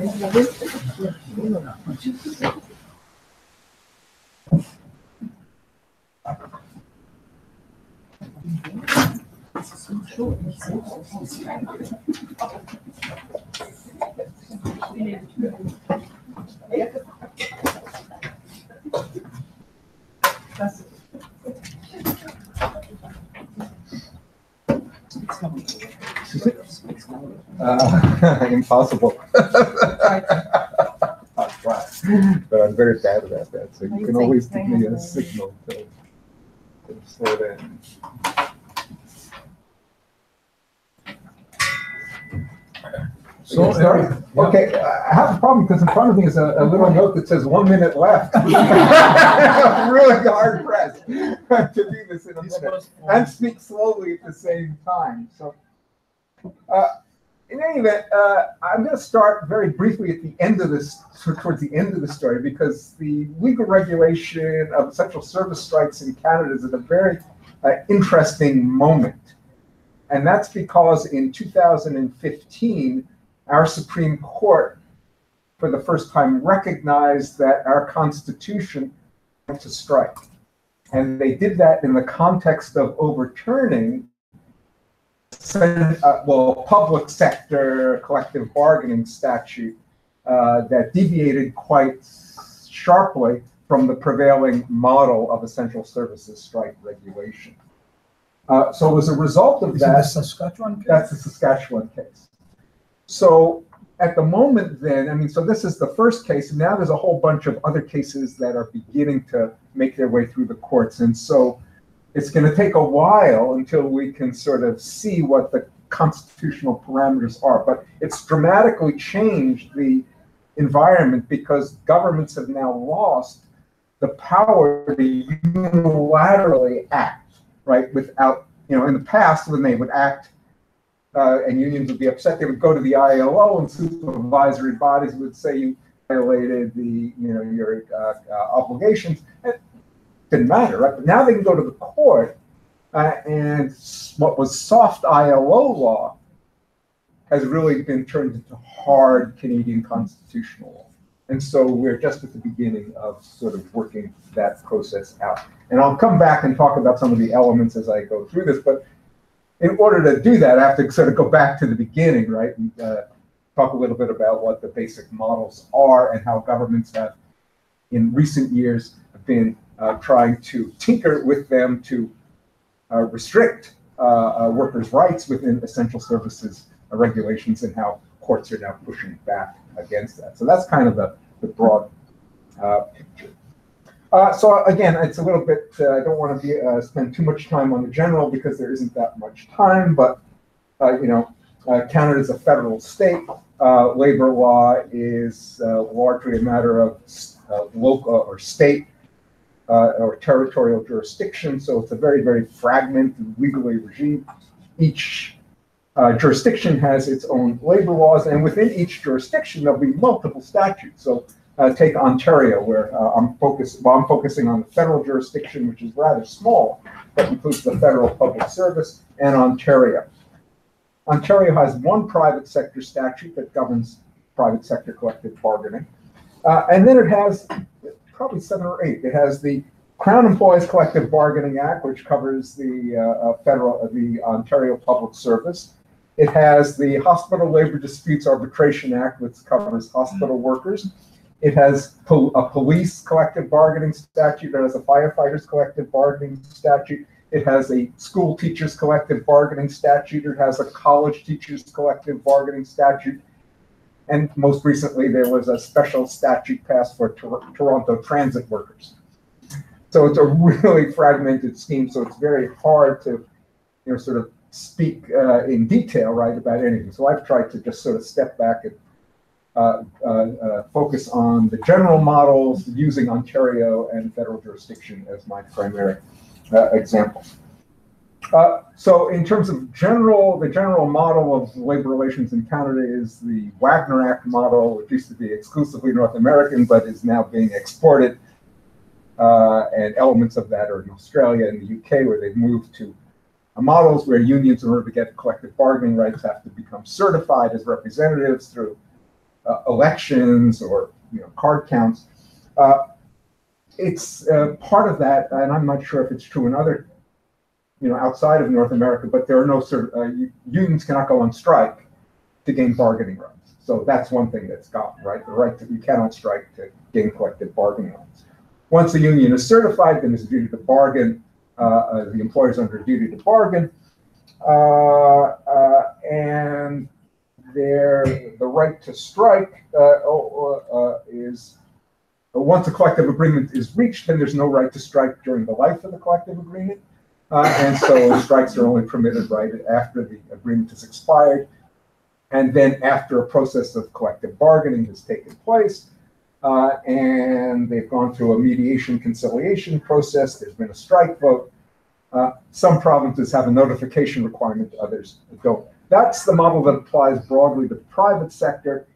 Impossible. I'll try, but I'm very bad about that. So you can always give me a signal to slow down. So, okay, I have a problem because in front of me is a little note that says 1 minute left. I'm really hard pressed to do this in a minute and speak slowly at the same time. So, in any event, I'm going to start very briefly at the end of this, towards the end of the story, because the legal regulation of essential service strikes in Canada is at a very interesting moment. And that's because in 2015, our Supreme Court, for the first time, recognized that our Constitution went to strike. And they did that in the context of overturning public sector collective bargaining statute that deviated quite sharply from the prevailing model of essential services strike regulation. So as a result of Is it that, the Saskatchewan case? that's the Saskatchewan case. So at the moment then, I mean, so this is the first case, and now there's a whole bunch of other cases that are beginning to make their way through the courts. And so it's going to take a while until we can sort of see what the constitutional parameters are. But it's dramatically changed the environment because governments have now lost the power to unilaterally act, right? Without, in the past, when they would act and unions would be upset, they would go to the ILO and supervisory bodies would say you violated your obligations. It didn't matter, right? But now they can go to the court, and what was soft ILO law has really been turned into hard Canadian constitutional law. And so we're just at the beginning of sort of working that process out. And I'll come back and talk about some of the elements as I go through this, but in order to do that, I have to sort of go back to the beginning, right? And talk a little bit about what the basic models are and how governments have, in recent years, been trying to tinker with them to restrict workers' rights within essential services regulations, and how courts are now pushing back against that. So that's kind of the broad picture. So again, it's a little bit, I don't want to spend too much time on the general because there isn't that much time, but Canada is a federal state. Labor law is largely a matter of local or state or territorial jurisdiction. So it's a very, very fragmented legally regime. Each jurisdiction has its own labor laws, and within each jurisdiction, there'll be multiple statutes. So take Ontario, where I'm focusing on the federal jurisdiction, which is rather small, but includes the federal public service, and Ontario. Ontario has one private sector statute that governs private sector collective bargaining. And then it has probably 7 or 8. It has the Crown Employees Collective Bargaining Act, which covers the Ontario Public Service. It has the Hospital Labor Disputes Arbitration Act, which covers hospital workers. It has a police collective bargaining statute. It has a firefighters collective bargaining statute. It has a school teachers collective bargaining statute. It has a college teachers collective bargaining statute. And most recently, there was a special statute passed for Toronto transit workers. So it's a really fragmented scheme. So it's very hard to, sort of speak in detail, right, about anything. So I've tried to just sort of step back and focus on the general models using Ontario and federal jurisdiction as my primary example. So in terms of the general model of labor relations in Canada is the Wagner Act model, which used to be exclusively North American, but is now being exported. And elements of that are in Australia and the UK, where they've moved to models where unions, in order to get collective bargaining rights, have to become certified as representatives through elections or card counts. It's part of that, and I'm not sure if it's true in other, outside of North America, but there are no unions cannot go on strike to gain bargaining rights. So that's one thing that's gone, right? The right that you cannot strike to gain collective bargaining rights. Once the union is certified, then there's a duty to bargain. The employer's under duty to bargain, and the right to strike is once a collective agreement is reached, then there's no right to strike during the life of the collective agreement, and so strikes are only permitted right after the agreement is expired, and then after a process of collective bargaining has taken place, and they've gone through a mediation conciliation process. There's been a strike vote. Some provinces have a notification requirement, others don't. That's the model that applies broadly to the private sector,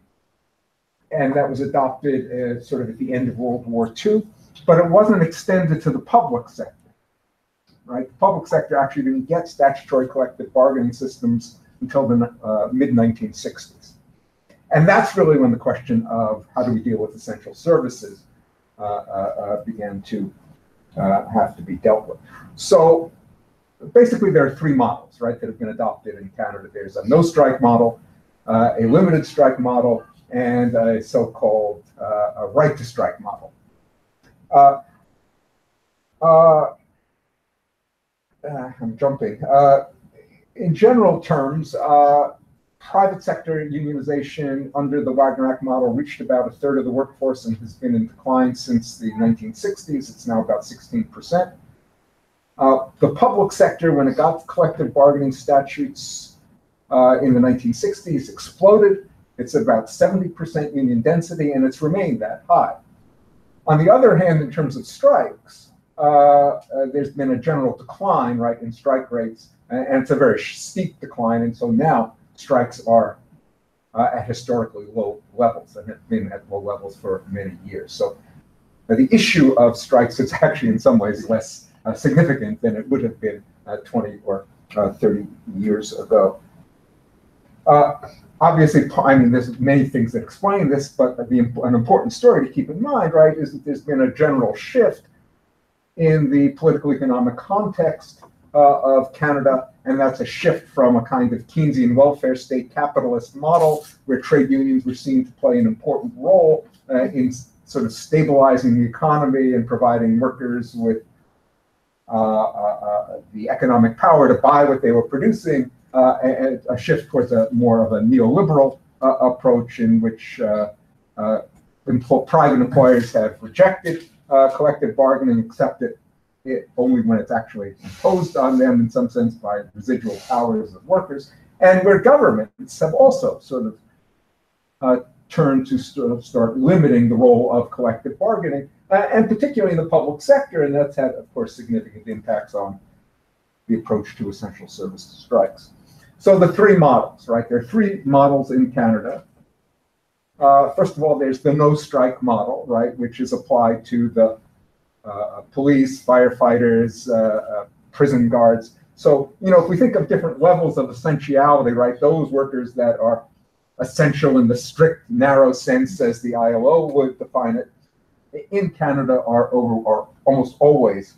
and that was adopted sort of at the end of World War II, but it wasn't extended to the public sector, right? The public sector actually didn't get statutory collective bargaining systems until the mid-1960s. And that's really when the question of how do we deal with essential services began to have to be dealt with. So basically there are 3 models, right, that have been adopted in Canada. There's a no strike model, a limited strike model, and a so-called a right to strike model. I'm jumping. In general terms, private sector unionization under the Wagner Act model reached about a third of the workforce and has been in decline since the 1960s. It's now about 16%. The public sector, when it got collective bargaining statutes in the 1960s, exploded. It's about 70% union density, and it's remained that high. On the other hand, in terms of strikes, there's been a general decline, right, in strike rates, and it's a very steep decline, and so now strikes are at historically low levels and have been at low levels for many years. So the issue of strikes is actually in some ways less significant than it would have been 20 or 30 years ago. Obviously, I mean, there's many things that explain this, but an important story to keep in mind, right, is that there's been a general shift in the political economic context of Canada, and that's a shift from a kind of Keynesian welfare state capitalist model where trade unions were seen to play an important role in sort of stabilizing the economy and providing workers with the economic power to buy what they were producing, and a shift towards a more of a neoliberal approach in which private employers have rejected collective bargaining, accepted it only when it's actually imposed on them in some sense by residual powers of workers, and where governments have also sort of turned to start limiting the role of collective bargaining, and particularly in the public sector, and that's had, of course, significant impacts on the approach to essential service strikes. So the three models, right? There are three models in Canada. First of all, there's the no-strike model, right, which is applied to the police, firefighters, prison guards. So, you know, if we think of different levels of essentiality, right, those workers that are essential in the strict, narrow sense as the ILO would define it, in Canada are almost always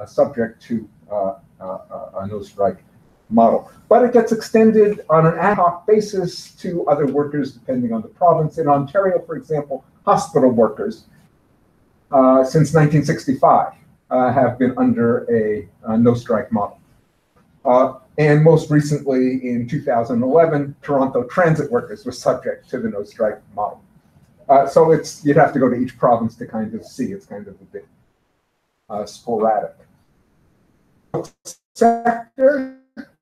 subject to a no-strike model. But it gets extended on an ad hoc basis to other workers depending on the province. In Ontario, for example, hospital workers since 1965 have been under a no-strike model. And most recently, in 2011, Toronto transit workers were subject to the no-strike model. So you'd have to go to each province to kind of see. It's kind of a bit sporadic. Sector,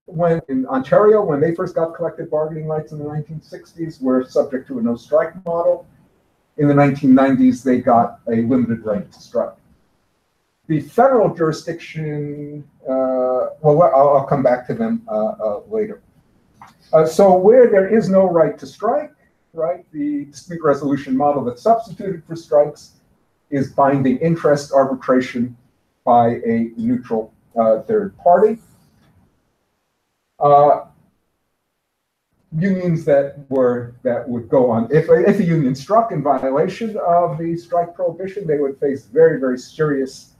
when in Ontario, when they first got collective bargaining rights in the 1960s, were subject to a no-strike model. In the 1990s, they got a limited right to strike. The federal jurisdiction, well, I'll come back to them later. So where there is no right to strike, right, the dispute resolution model that's substituted for strikes is binding interest arbitration by a neutral third party. Unions that would go on, if a union struck in violation of the strike prohibition, they would face very, very serious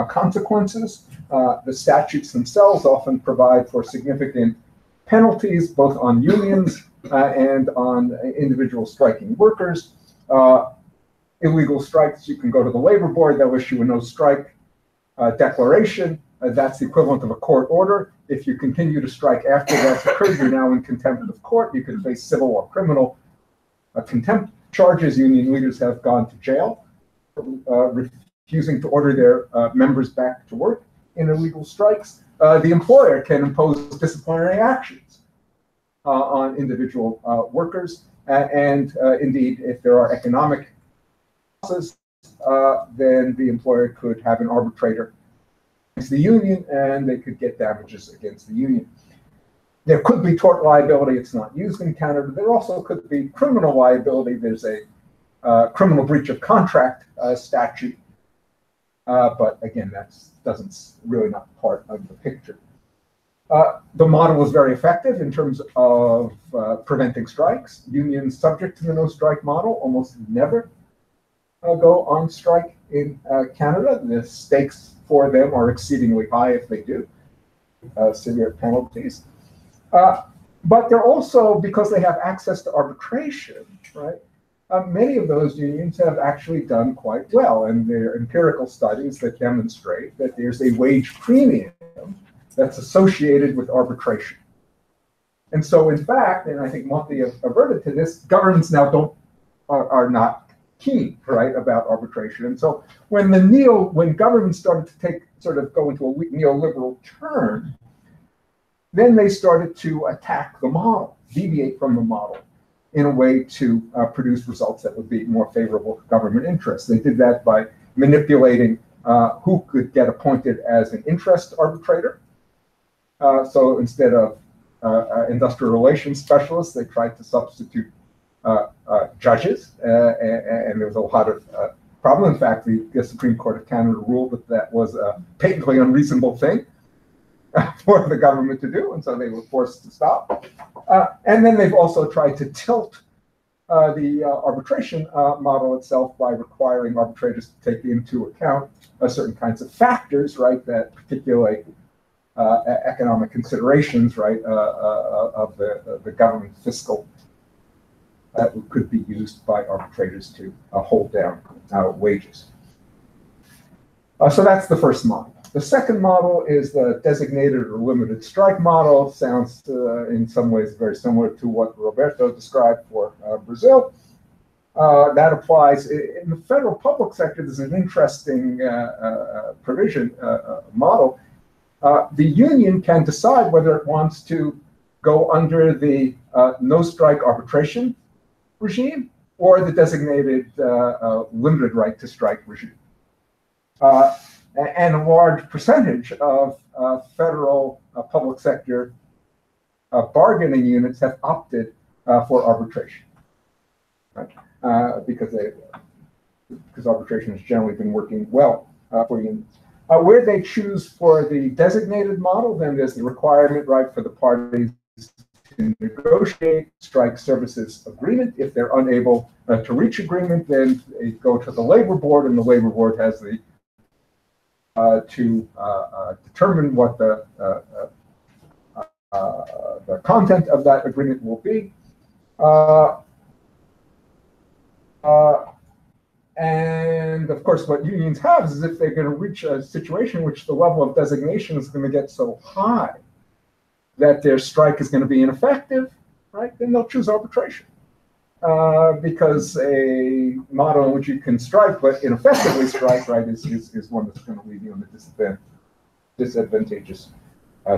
consequences. The statutes themselves often provide for significant penalties, both on unions and on individual striking workers. Illegal strikes, you can go to the labor board, they'll issue a no-strike declaration. That's the equivalent of a court order. If you continue to strike after that's occurred, you're now in contempt of court. You can face civil or criminal contempt charges. Union leaders have gone to jail for refusing to order their members back to work in illegal strikes. The employer can impose disciplinary actions on individual workers. And indeed, if there are economic losses, then the employer could have an arbitrator against the union, and they could get damages against the union. There could be tort liability. It's not used in Canada. There also could be criminal liability. There's a criminal breach of contract statute. But again, that's really not part of the picture. The model is very effective in terms of preventing strikes. Unions subject to the no-strike model almost never go on strike in Canada. The stakes for them are exceedingly high if they do, severe penalties. But they're also, because they have access to arbitration, right, many of those unions have actually done quite well, and there are empirical studies that demonstrate that there's a wage premium that's associated with arbitration. And so, in fact, and I think Monty averted to this, governments now are not keen, right, about arbitration. And so, when governments started to go into a neoliberal turn, then they started to attack the model, deviate from the model, in a way to produce results that would be more favorable to government interests. They did that by manipulating who could get appointed as an interest arbitrator. So instead of industrial relations specialists, they tried to substitute judges, and there was a lot of problem. In fact, the Supreme Court of Canada ruled that that was a patently unreasonable thing for the government to do, and so they were forced to stop. And then they've also tried to tilt the arbitration model itself by requiring arbitrators to take into account certain kinds of factors, right, that particularly economic considerations, right, of the government fiscal that could be used by arbitrators to hold down wages. So that's the first model. The second model is the designated or limited strike model. Sounds in some ways very similar to what Roberto described for Brazil. That applies in the federal public sector. There's an interesting provision model. The union can decide whether it wants to go under the no strike arbitration regime or the designated limited right to strike regime. And a large percentage of federal public sector bargaining units have opted for arbitration, right? Because arbitration has generally been working well for unions. Where they choose for the designated model, then there's the requirement, right, for the parties to negotiate strike services agreement. If they're unable to reach agreement, then they go to the labor board, and the labor board has the to determine what the content of that agreement will be. And of course, what unions have is if they're going to reach a situation in which the level of designation is going to get so high that their strike is going to be ineffective, right, then they'll choose arbitration. Because a model in which you can strike but ineffectively strike, right, is one that's going to leave you in a disadvantageous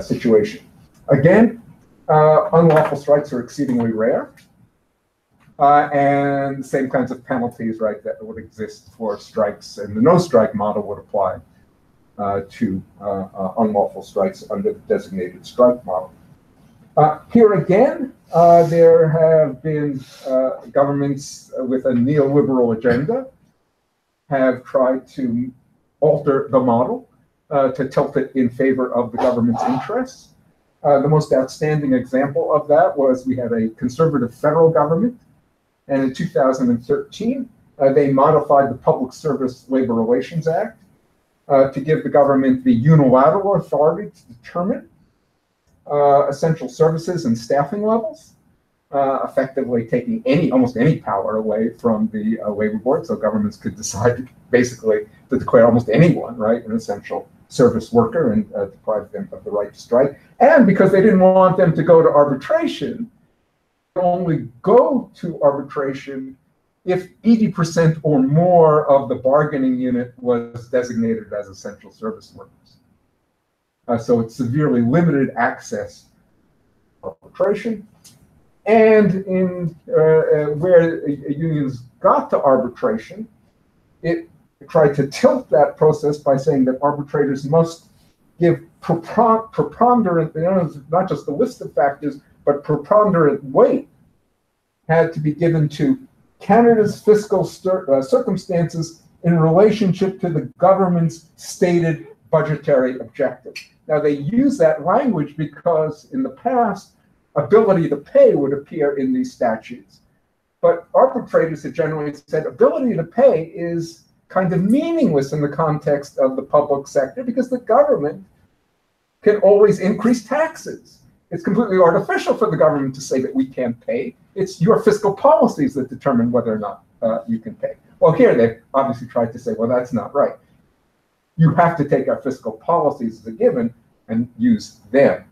situation. Again, unlawful strikes are exceedingly rare, and the same kinds of penalties, right, that would exist for strikes, and the no-strike model would apply to unlawful strikes under the designated strike model. Here again, there have been governments with a neoliberal agenda have tried to alter the model to tilt it in favor of the government's interests. The most outstanding example of that was we had a conservative federal government, and in 2013, they modified the Public Service Labor Relations Act to give the government the unilateral authority to determine essential services and staffing levels, effectively taking almost any power away from the labor board. So governments could decide basically to declare almost anyone, right, an essential service worker and deprive them of the right to strike. And because they didn't want them to go to arbitration, they only go to arbitration if 80% or more of the bargaining unit was designated as essential service workers. So it's severely limited access to arbitration. And in where unions got to arbitration, it tried to tilt that process by saying that arbitrators must give preponderant, not just the list of factors, but preponderant weight had to be given to Canada's fiscal circumstances in relationship to the government's stated budgetary objective. Now, they use that language because in the past, ability to pay would appear in these statutes. But arbitrators have generally said ability to pay is kind of meaningless in the context of the public sector because the government can always increase taxes. it's completely artificial for the government to say that we can't pay. It's your fiscal policies that determine whether or not you can pay. Well, here they obviously tried to say, well, that's not right. You have to take our fiscal policies as a given and use them.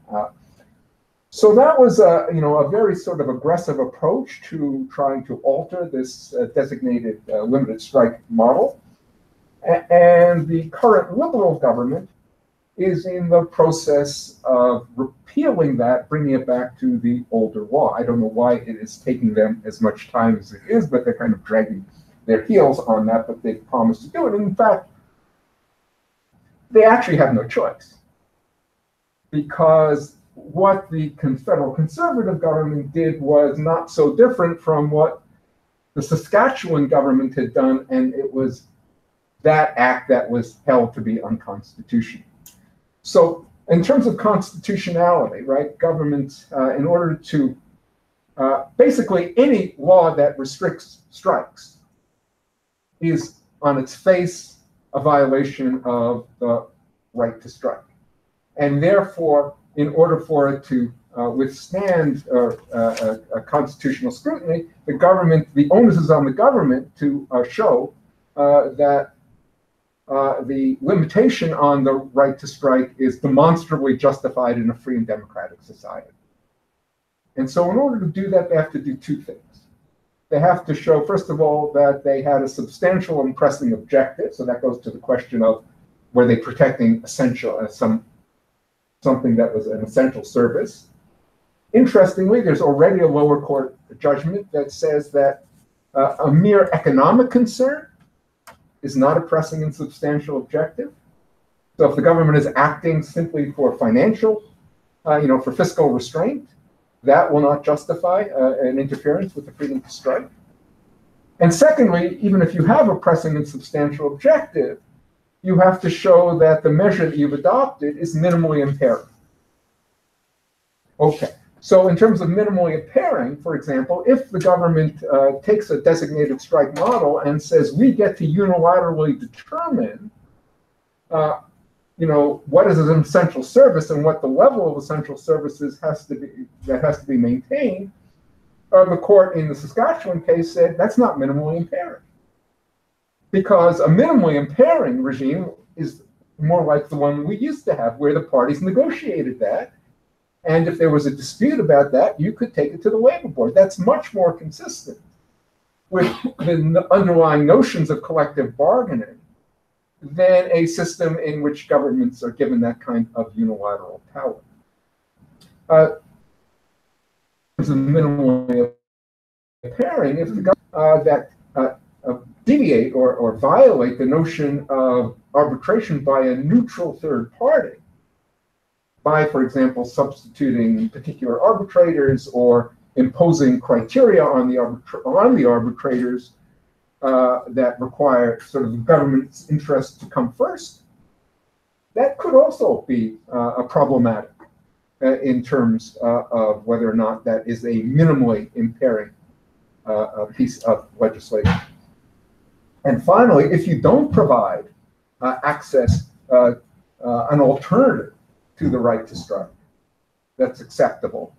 So that was a very sort of aggressive approach to trying to alter this designated limited strike model. And the current liberal government is in the process of repealing that, bringing it back to the older law. I don't know why it is taking them as much time as it is, but they're kind of dragging their heels on that, but they've promised to do it. And in fact, they actually have no choice, because what the federal conservative government did was not so different from what the Saskatchewan government had done, and it was that act that was held to be unconstitutional. So in terms of constitutionality, right, governments, in order to, basically any law that restricts strikes is on its face a violation of the right to strike. And therefore, in order for it to withstand a constitutional scrutiny, the onus is on the government to show that the limitation on the right to strike is demonstrably justified in a free and democratic society. And so in order to do that, they have to do two things. They have to show, first of all, that they had a substantial and pressing objective. So that goes to the question of, were they protecting something that was an essential service? Interestingly, there's already a lower court judgment that says that a mere economic concern is not a pressing and substantial objective. So if the government is acting simply for financial, for fiscal restraint, that will not justify an interference with the freedom to strike. And secondly, even if you have a pressing and substantial objective, you have to show that the measure that you've adopted is minimally impairing. Okay, so in terms of minimally impairing, for example, if the government takes a designated strike model and says we get to unilaterally determine what is an essential service and what the level of essential services has to be maintained, the court in the Saskatchewan case said that's not minimally impairing, because a minimally impairing regime is more like the one we used to have, where the parties negotiated that, and if there was a dispute about that, you could take it to the labor board. That's much more consistent with the underlying notions of collective bargaining than a system in which governments are given that kind of unilateral power. Minimally impairing, if the government deviate or violate the notion of arbitration by a neutral third party, by, for example, substituting particular arbitrators or imposing criteria on the arbitrators that require sort of the government's interest to come first, that could also be problematic in terms of whether or not that is a minimally impairing piece of legislation. And finally, if you don't provide access, an alternative to the right to strike that's acceptable,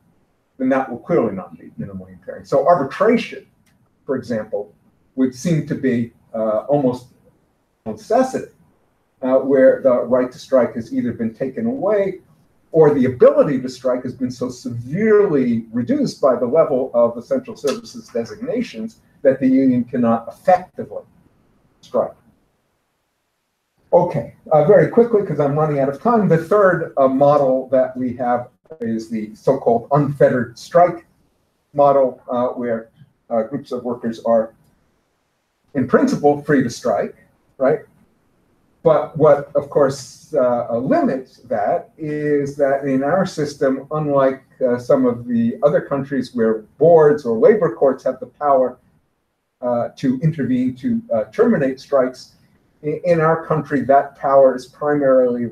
then that will clearly not be minimally impairing. So arbitration, for example, would seem to be almost a necessity, where the right to strike has either been taken away or the ability to strike has been so severely reduced by the level of essential services designations that the union cannot effectively strike. Okay, very quickly, because I'm running out of time, the third model that we have is the so-called unfettered strike model, where groups of workers are, in principle, free to strike, right? But what, of course, limits that is that in our system, unlike some of the other countries where boards or labor courts have the power to intervene to terminate strikes, in our country, that power is primarily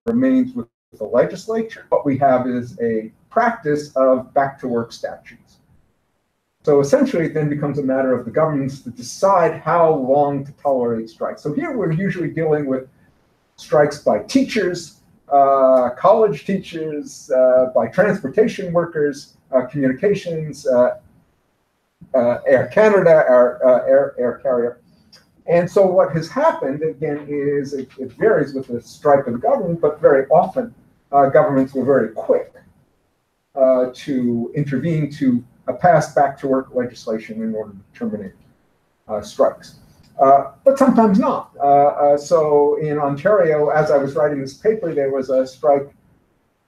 remains with the legislature. What we have is a practice of back-to-work statutes. So essentially, it then becomes a matter of the governments to decide how long to tolerate strikes. So here we're usually dealing with strikes by teachers, college teachers, by transportation workers, communications, Air Canada, our air carrier. And so what has happened, again, is it varies with the stripe of the government, but very often governments were very quick to intervene to pass back-to-work legislation in order to terminate strikes. But sometimes not. So in Ontario, as I was writing this paper, there was a strike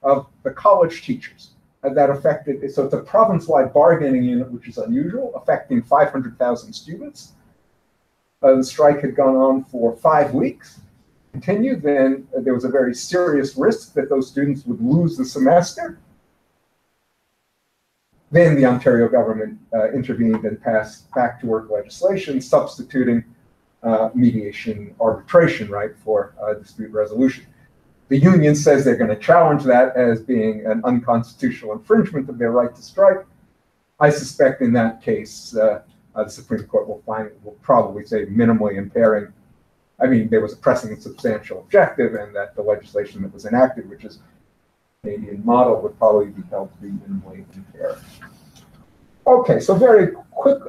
of the college teachers that affected, so it's a province-wide bargaining unit, which is unusual, affecting 500,000 students. The strike had gone on for 5 weeks, continued, then there was a very serious risk that those students would lose the semester. Then the Ontario government intervened and passed back-to-work legislation substituting mediation arbitration, right, for dispute resolution. The union says they're going to challenge that as being an unconstitutional infringement of their right to strike. I suspect in that case, the Supreme Court will probably say minimally impairing. I mean, there was a pressing and substantial objective, and that the legislation that was enacted, which is the Canadian model, would probably be held to be minimally impaired. Okay, so very quick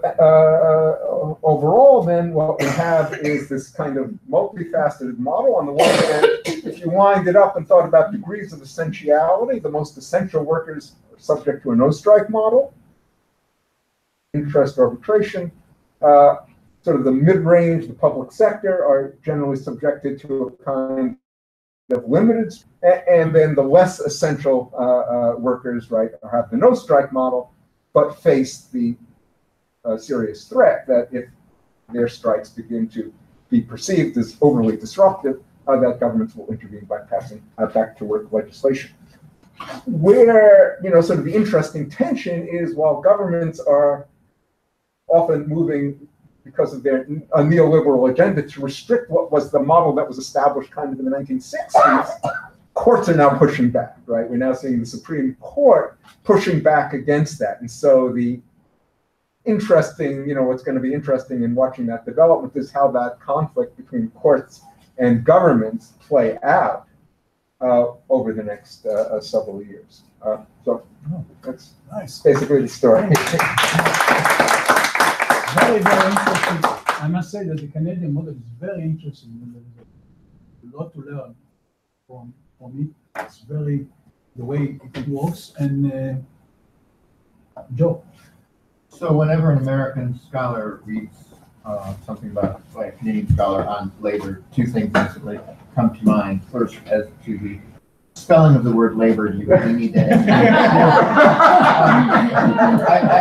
overall then, what we have is this kind of multifaceted model. On the one hand, if you wind it up and thought about degrees of essentiality, the most essential workers are subject to a no-strike model. Interest arbitration, sort of the mid-range, the public sector, are generally subjected to a kind of limited, and then the less essential workers, right, have the no-strike model, but face the serious threat that if their strikes begin to be perceived as overly disruptive, that governments will intervene by passing back-to-work legislation. Where, sort of the interesting tension is, while governments are often moving because of their neoliberal agenda to restrict what was the model that was established kind of in the 1960s, courts are now pushing back, right? We're now seeing the Supreme Court pushing back against that. And so the interesting, what's going to be interesting in watching that development is how that conflict between courts and governments play out over the next several years. So that's Nice. basically the story. Very, very interesting. I must say that the Canadian model is very interesting. And there's a lot to learn from it. It's very the way it works. And Joe. So whenever an American scholar reads something about by a Canadian scholar on labor, two things instantly come to mind. First, as to the spelling of the word labor, you really need that.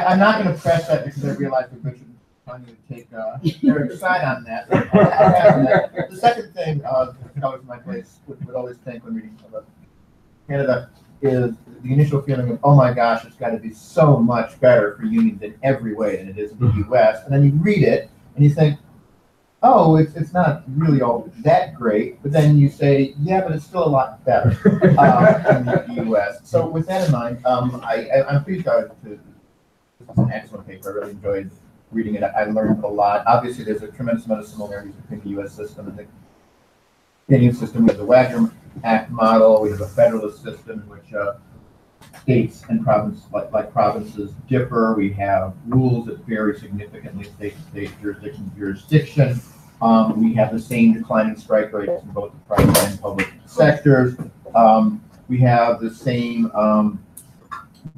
I'm not going to press that because I realize that Richard is to take Eric's side on that. The second thing my place would always think when reading about Canada is the initial feeling of, oh my gosh, it's got to be so much better for unions in every way than it is in the U.S. And then you read it and you think, oh, it's not really all that great. But then you say, yeah, but it's still a lot better in the U.S. So with that in mind, I'm pleased to. This is an excellent paper. I really enjoyed reading it. I learned a lot. Obviously, there's a tremendous amount of similarities between the U.S. system and the Canadian system. We have the Wagner Act model. We have a federalist system in which states and provinces differ. We have rules that vary significantly state to state, jurisdiction to jurisdiction. We have the same declining strike rates in both the private and public sectors. We have the same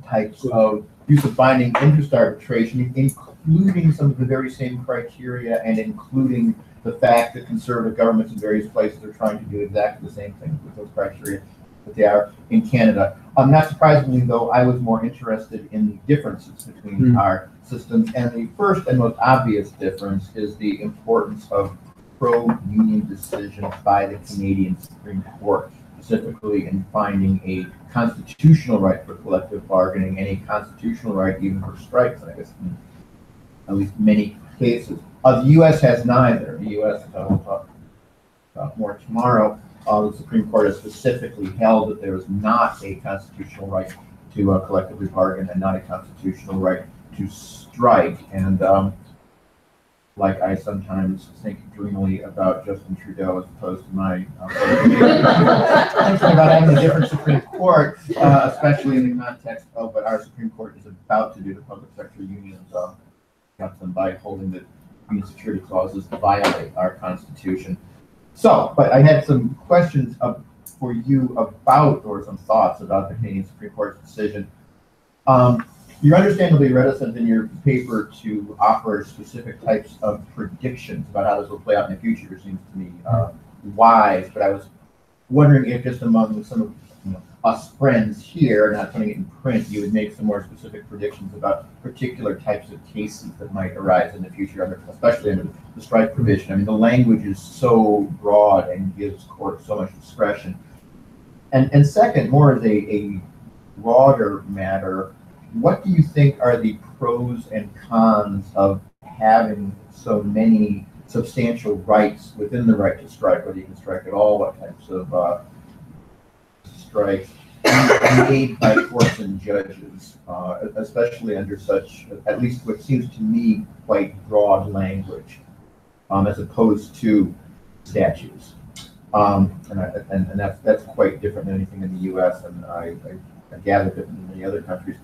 types of use of binding interest arbitration, including some of the very same criteria and including the fact that conservative governments in various places are trying to do exactly the same thing with those criteria that they are in Canada. Not surprisingly, though, I was more interested in the differences between our systems. And the first and most obvious difference is the importance of pro-union decisions by the Canadian Supreme Court, specifically in finding a constitutional right for collective bargaining and a constitutional right even for strikes, I guess, in at least many cases. The U.S. has neither. The U.S., we'll talk about more tomorrow, the Supreme Court has specifically held that there is not a constitutional right to collectively bargain and not a constitutional right to strike. And like I sometimes think dreamily about Justin Trudeau as opposed to my thinking about having a different Supreme Court, especially in the context of what our Supreme Court is about to do to public sector unions, by holding that union security clauses violate our Constitution. So, but I had some questions for you about, or some thoughts about the Canadian Supreme Court's decision. You're understandably reticent in your paper to offer specific types of predictions about how this will play out in the future, which seems to me wise, but I was wondering if just among some of us friends here, not putting it in print, you would make some more specific predictions about particular types of cases that might arise in the future, especially under the strike provision. I mean, the language is so broad and gives courts so much discretion. And second, more as a broader matter, what do you think are the pros and cons of having so many substantial rights within the right to strike, whether you can strike at all, what types of strikes, made by courts and judges, especially under such, at least what seems to me, quite broad language, as opposed to statutes. And that's quite different than anything in the U.S., and I gather different than many other countries.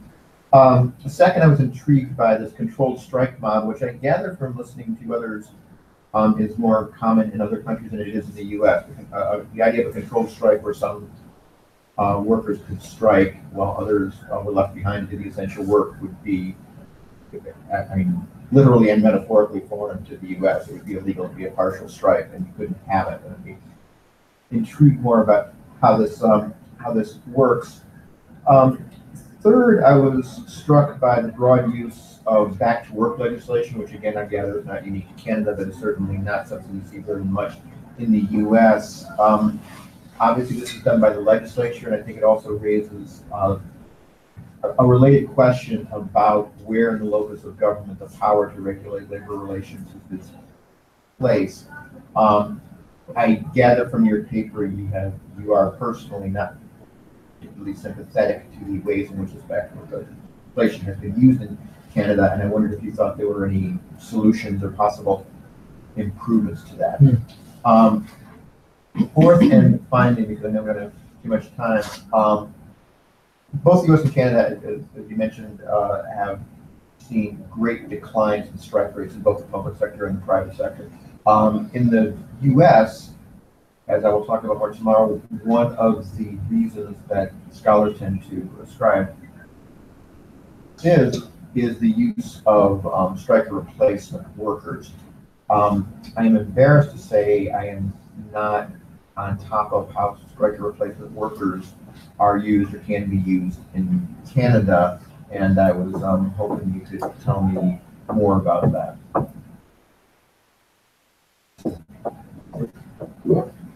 Second, I was intrigued by this controlled strike model, which I gather from listening to others is more common in other countries than it is in the U.S. The idea of a controlled strike where some workers could strike while others were left behind to do the essential work would be, I mean, literally and metaphorically foreign to the U.S. It would be illegal to be a partial strike, and you couldn't have it. And I'd be intrigued more about how this works. Third, I was struck by the broad use of back-to-work legislation, which again, I gather is not unique to Canada, but is certainly not something you see very much in the U.S. Obviously, this is done by the legislature, and I think it also raises a related question about where in the locus of government the power to regulate labor relations is placed. I gather from your paper you are personally not particularly sympathetic to the ways in which this back-to-work legislation has been used in Canada, and I wondered if you thought there were any solutions or possible improvements to that. Fourth and finally, because I know we're going to have too much time, both the U.S. and Canada, as you mentioned, have seen great declines in strike rates in both the public sector and the private sector. In the U.S., as I will talk about more tomorrow, one of the reasons that scholars tend to ascribe is the use of striker replacement workers. I am embarrassed to say I am not on top of how striker replacement workers are used or can be used in Canada, and I was hoping you could tell me more about that.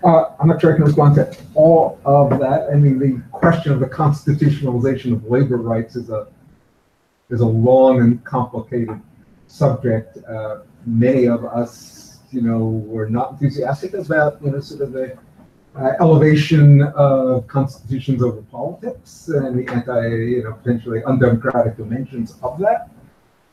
I'm not sure I can respond to all of that. I mean, the question of the constitutionalization of labor rights is a long and complicated subject. Many of us, were not enthusiastic about, sort of the elevation of constitutions over politics and the potentially undemocratic dimensions of that.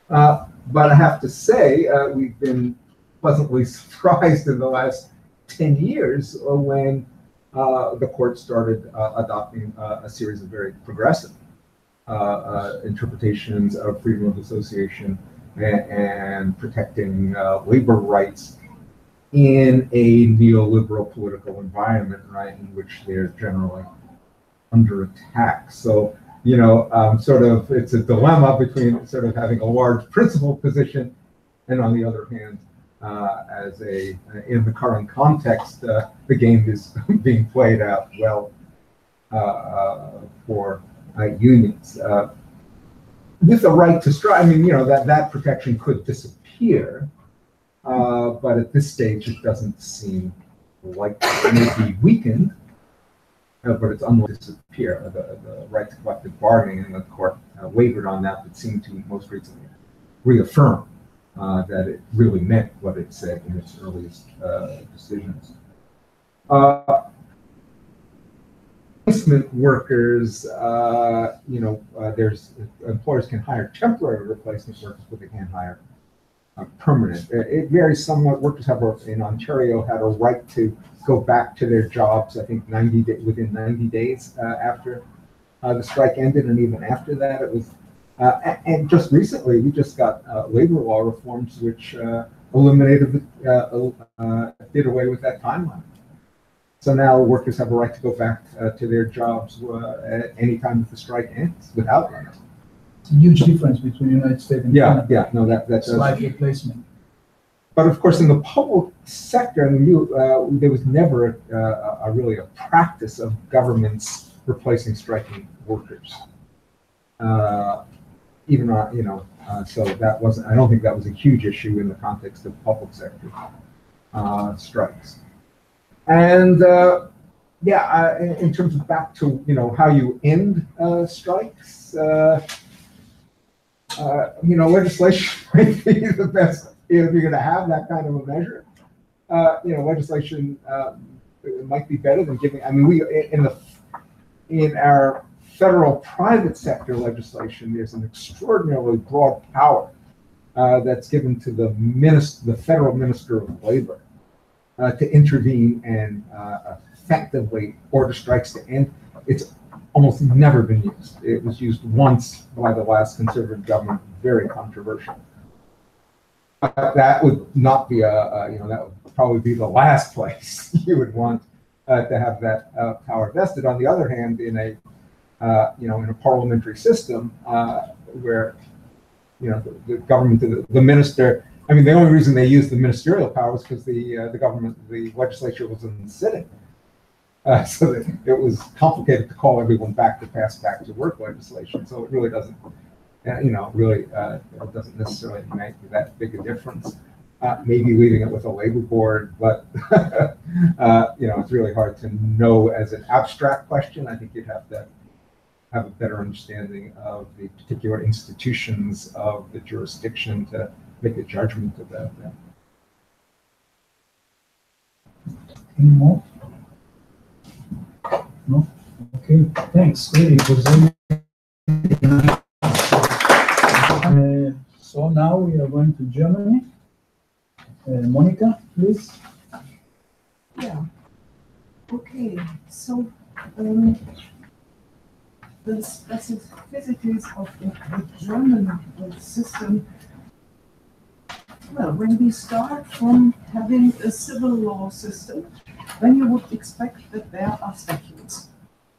But I have to say, we've been pleasantly surprised in the last 10 years when the court started adopting a series of very progressive interpretations of freedom of association and protecting labor rights in a neoliberal political environment, right, in which they're generally under attack. So, it's a dilemma between sort of having a large principal position and on the other hand, in the current context, the game is being played out well for unions. With the right to strike, I mean, that protection could disappear, but at this stage, it doesn't seem like it may be weakened, but it's unlikely to disappear. The right to collective bargaining, and the court wavered on that, but seemed to most recently reaffirm that it really meant what it said in its earliest decisions. Replacement workers, there's employers can hire temporary replacement workers, but they can't hire permanent. It varies somewhat. Workers in Ontario had a right to go back to their jobs, I think within 90 days after the strike ended, and even after that it was, and just recently we just got labor law reforms which eliminated, did away with that timeline. So now workers have a right to go back to their jobs at any time that the strike ends without limit. It's a huge difference between the United States and Canada. Yeah, no, that's Slight replacement. But of course, in the public sector, I mean, there was never really a practice of governments replacing striking workers. Even so that wasn't. I don't think that was a huge issue in the context of public sector strikes. And in terms of back to how you end strikes, legislation might be the best if you're going to have that kind of a measure. Legislation it might be better than giving. I mean, we in our federal private sector legislation, there's an extraordinarily broad power that's given to the federal minister of labor to intervene and effectively order strikes to end. It's almost never been used. It was used once by the last conservative government, very controversial. That would not be that would probably be the last place you would want to have that power vested. On the other hand, in a in a parliamentary system where the government, the minister. I mean, the only reason they used the ministerial power was because the legislature wasn't sitting. So that it was complicated to call everyone back to pass back to work legislation. So it really doesn't, it doesn't necessarily make that big a difference. Maybe leaving it with a labor board, but it's really hard to know as an abstract question. I think you'd have to have a better understanding of the particular institutions of the jurisdiction to make a judgment about that. Any more? No? Okay, thanks. Really, it was so now we are going to Germany. Monica, please. Yeah. Okay, so the specificities of the German system. Well, when we start from having a civil law system, then you would expect that there are statutes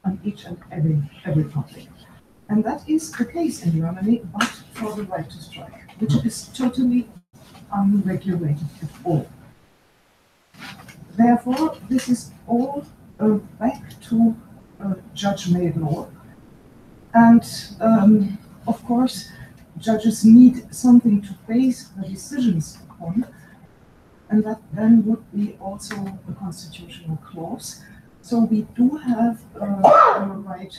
on each and every topic. And that is the case in Germany, but for the right to strike, which is totally unregulated at all. Therefore, this is all back to judge-made law. And of course, judges need something to base the decisions upon, and that then would be also a constitutional clause. So we do have a right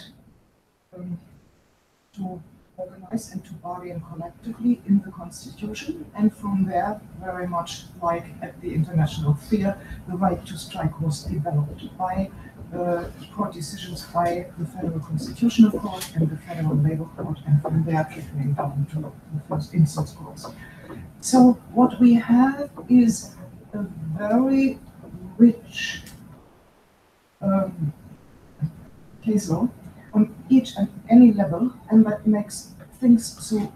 to organize and to bargain collectively in the Constitution, and from there, very much like at the international sphere, the right to strike was developed by court decisions by the Federal Constitutional Court and the Federal Labor Court, and from there trickling down to the first instance courts. So what we have is a very rich case law on each and any level, and that makes things so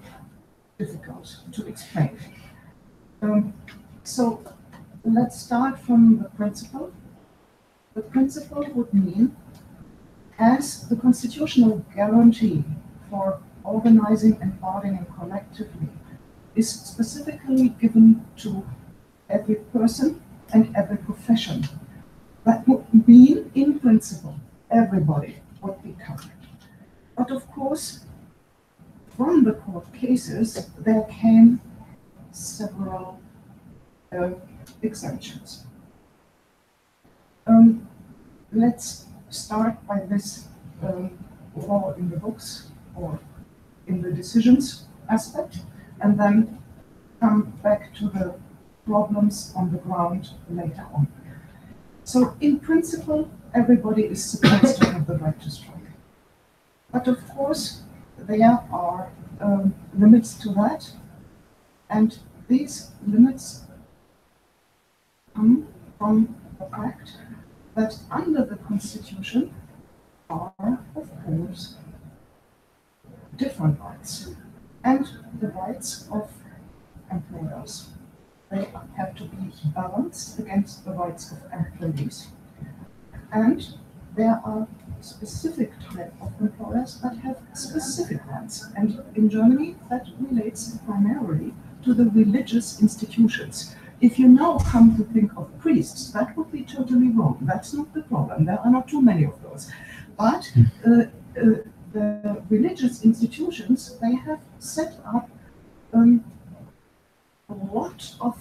difficult to explain. So let's start from the principle. The principle would mean, as the constitutional guarantee for organizing and bargaining collectively is specifically given to every person and every profession, that would mean, in principle, everybody would be covered. But of course, from the court cases, there came several exemptions. Let's start by this law in the books or in the decisions aspect, and then come back to the problems on the ground later on. So in principle, everybody is supposed to have the right to strike. But of course, there are limits to that, and these limits come from the fact that under the Constitution are, of course, different rights. And the rights of employers, they have to be balanced against the rights of employees. And there are specific type of employers that have specific rights. And in Germany, that relates primarily to the religious institutions. If you now come to think of priests, that would be totally wrong. That's not the problem. There are not too many of those. But the religious institutions, they have set up a lot of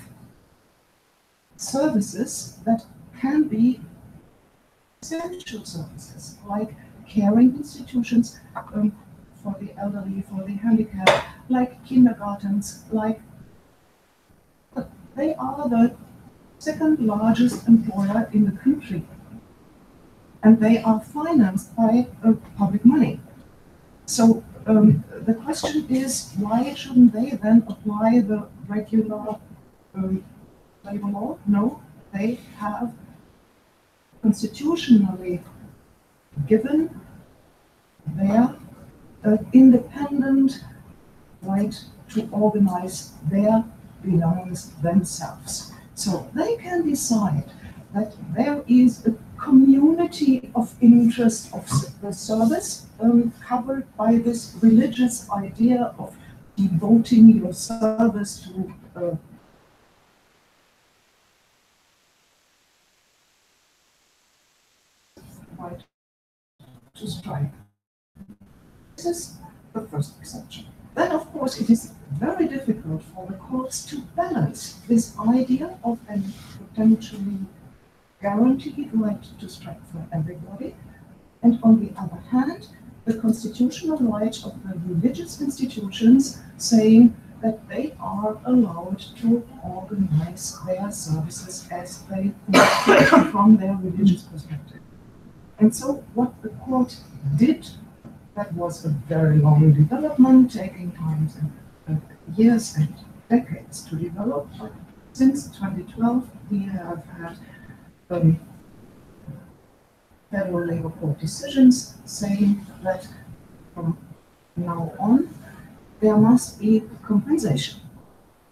services that can be essential services, like caring institutions for the elderly, for the handicapped, like kindergartens, like they are the second largest employer in the country. And they are financed by public money. So the question is, why shouldn't they then apply the regular labor law? No, they have constitutionally given their independent right to organize their belongings themselves. So they can decide that there is a community of interest of the service covered by this religious idea of devoting your service to right to strike. This is the first exception. Then, of course, it is very difficult for the courts to balance this idea of a potentially guaranteed right to strike for everybody, and on the other hand, the constitutional right of the religious institutions saying that they are allowed to organize their services as they want from their religious perspective. And so what the court did, that was a very long development, taking time and years and decades to develop. But since 2012, we have had Federal Labor Court decisions saying that from now on, there must be compensation.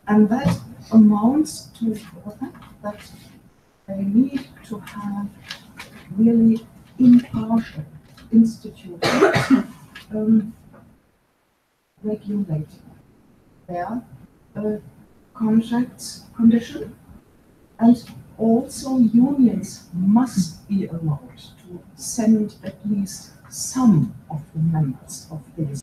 And that amounts to the fact that they need to have really impartial institutions regulating their contracts condition, and also unions must be allowed to send at least some of the members of these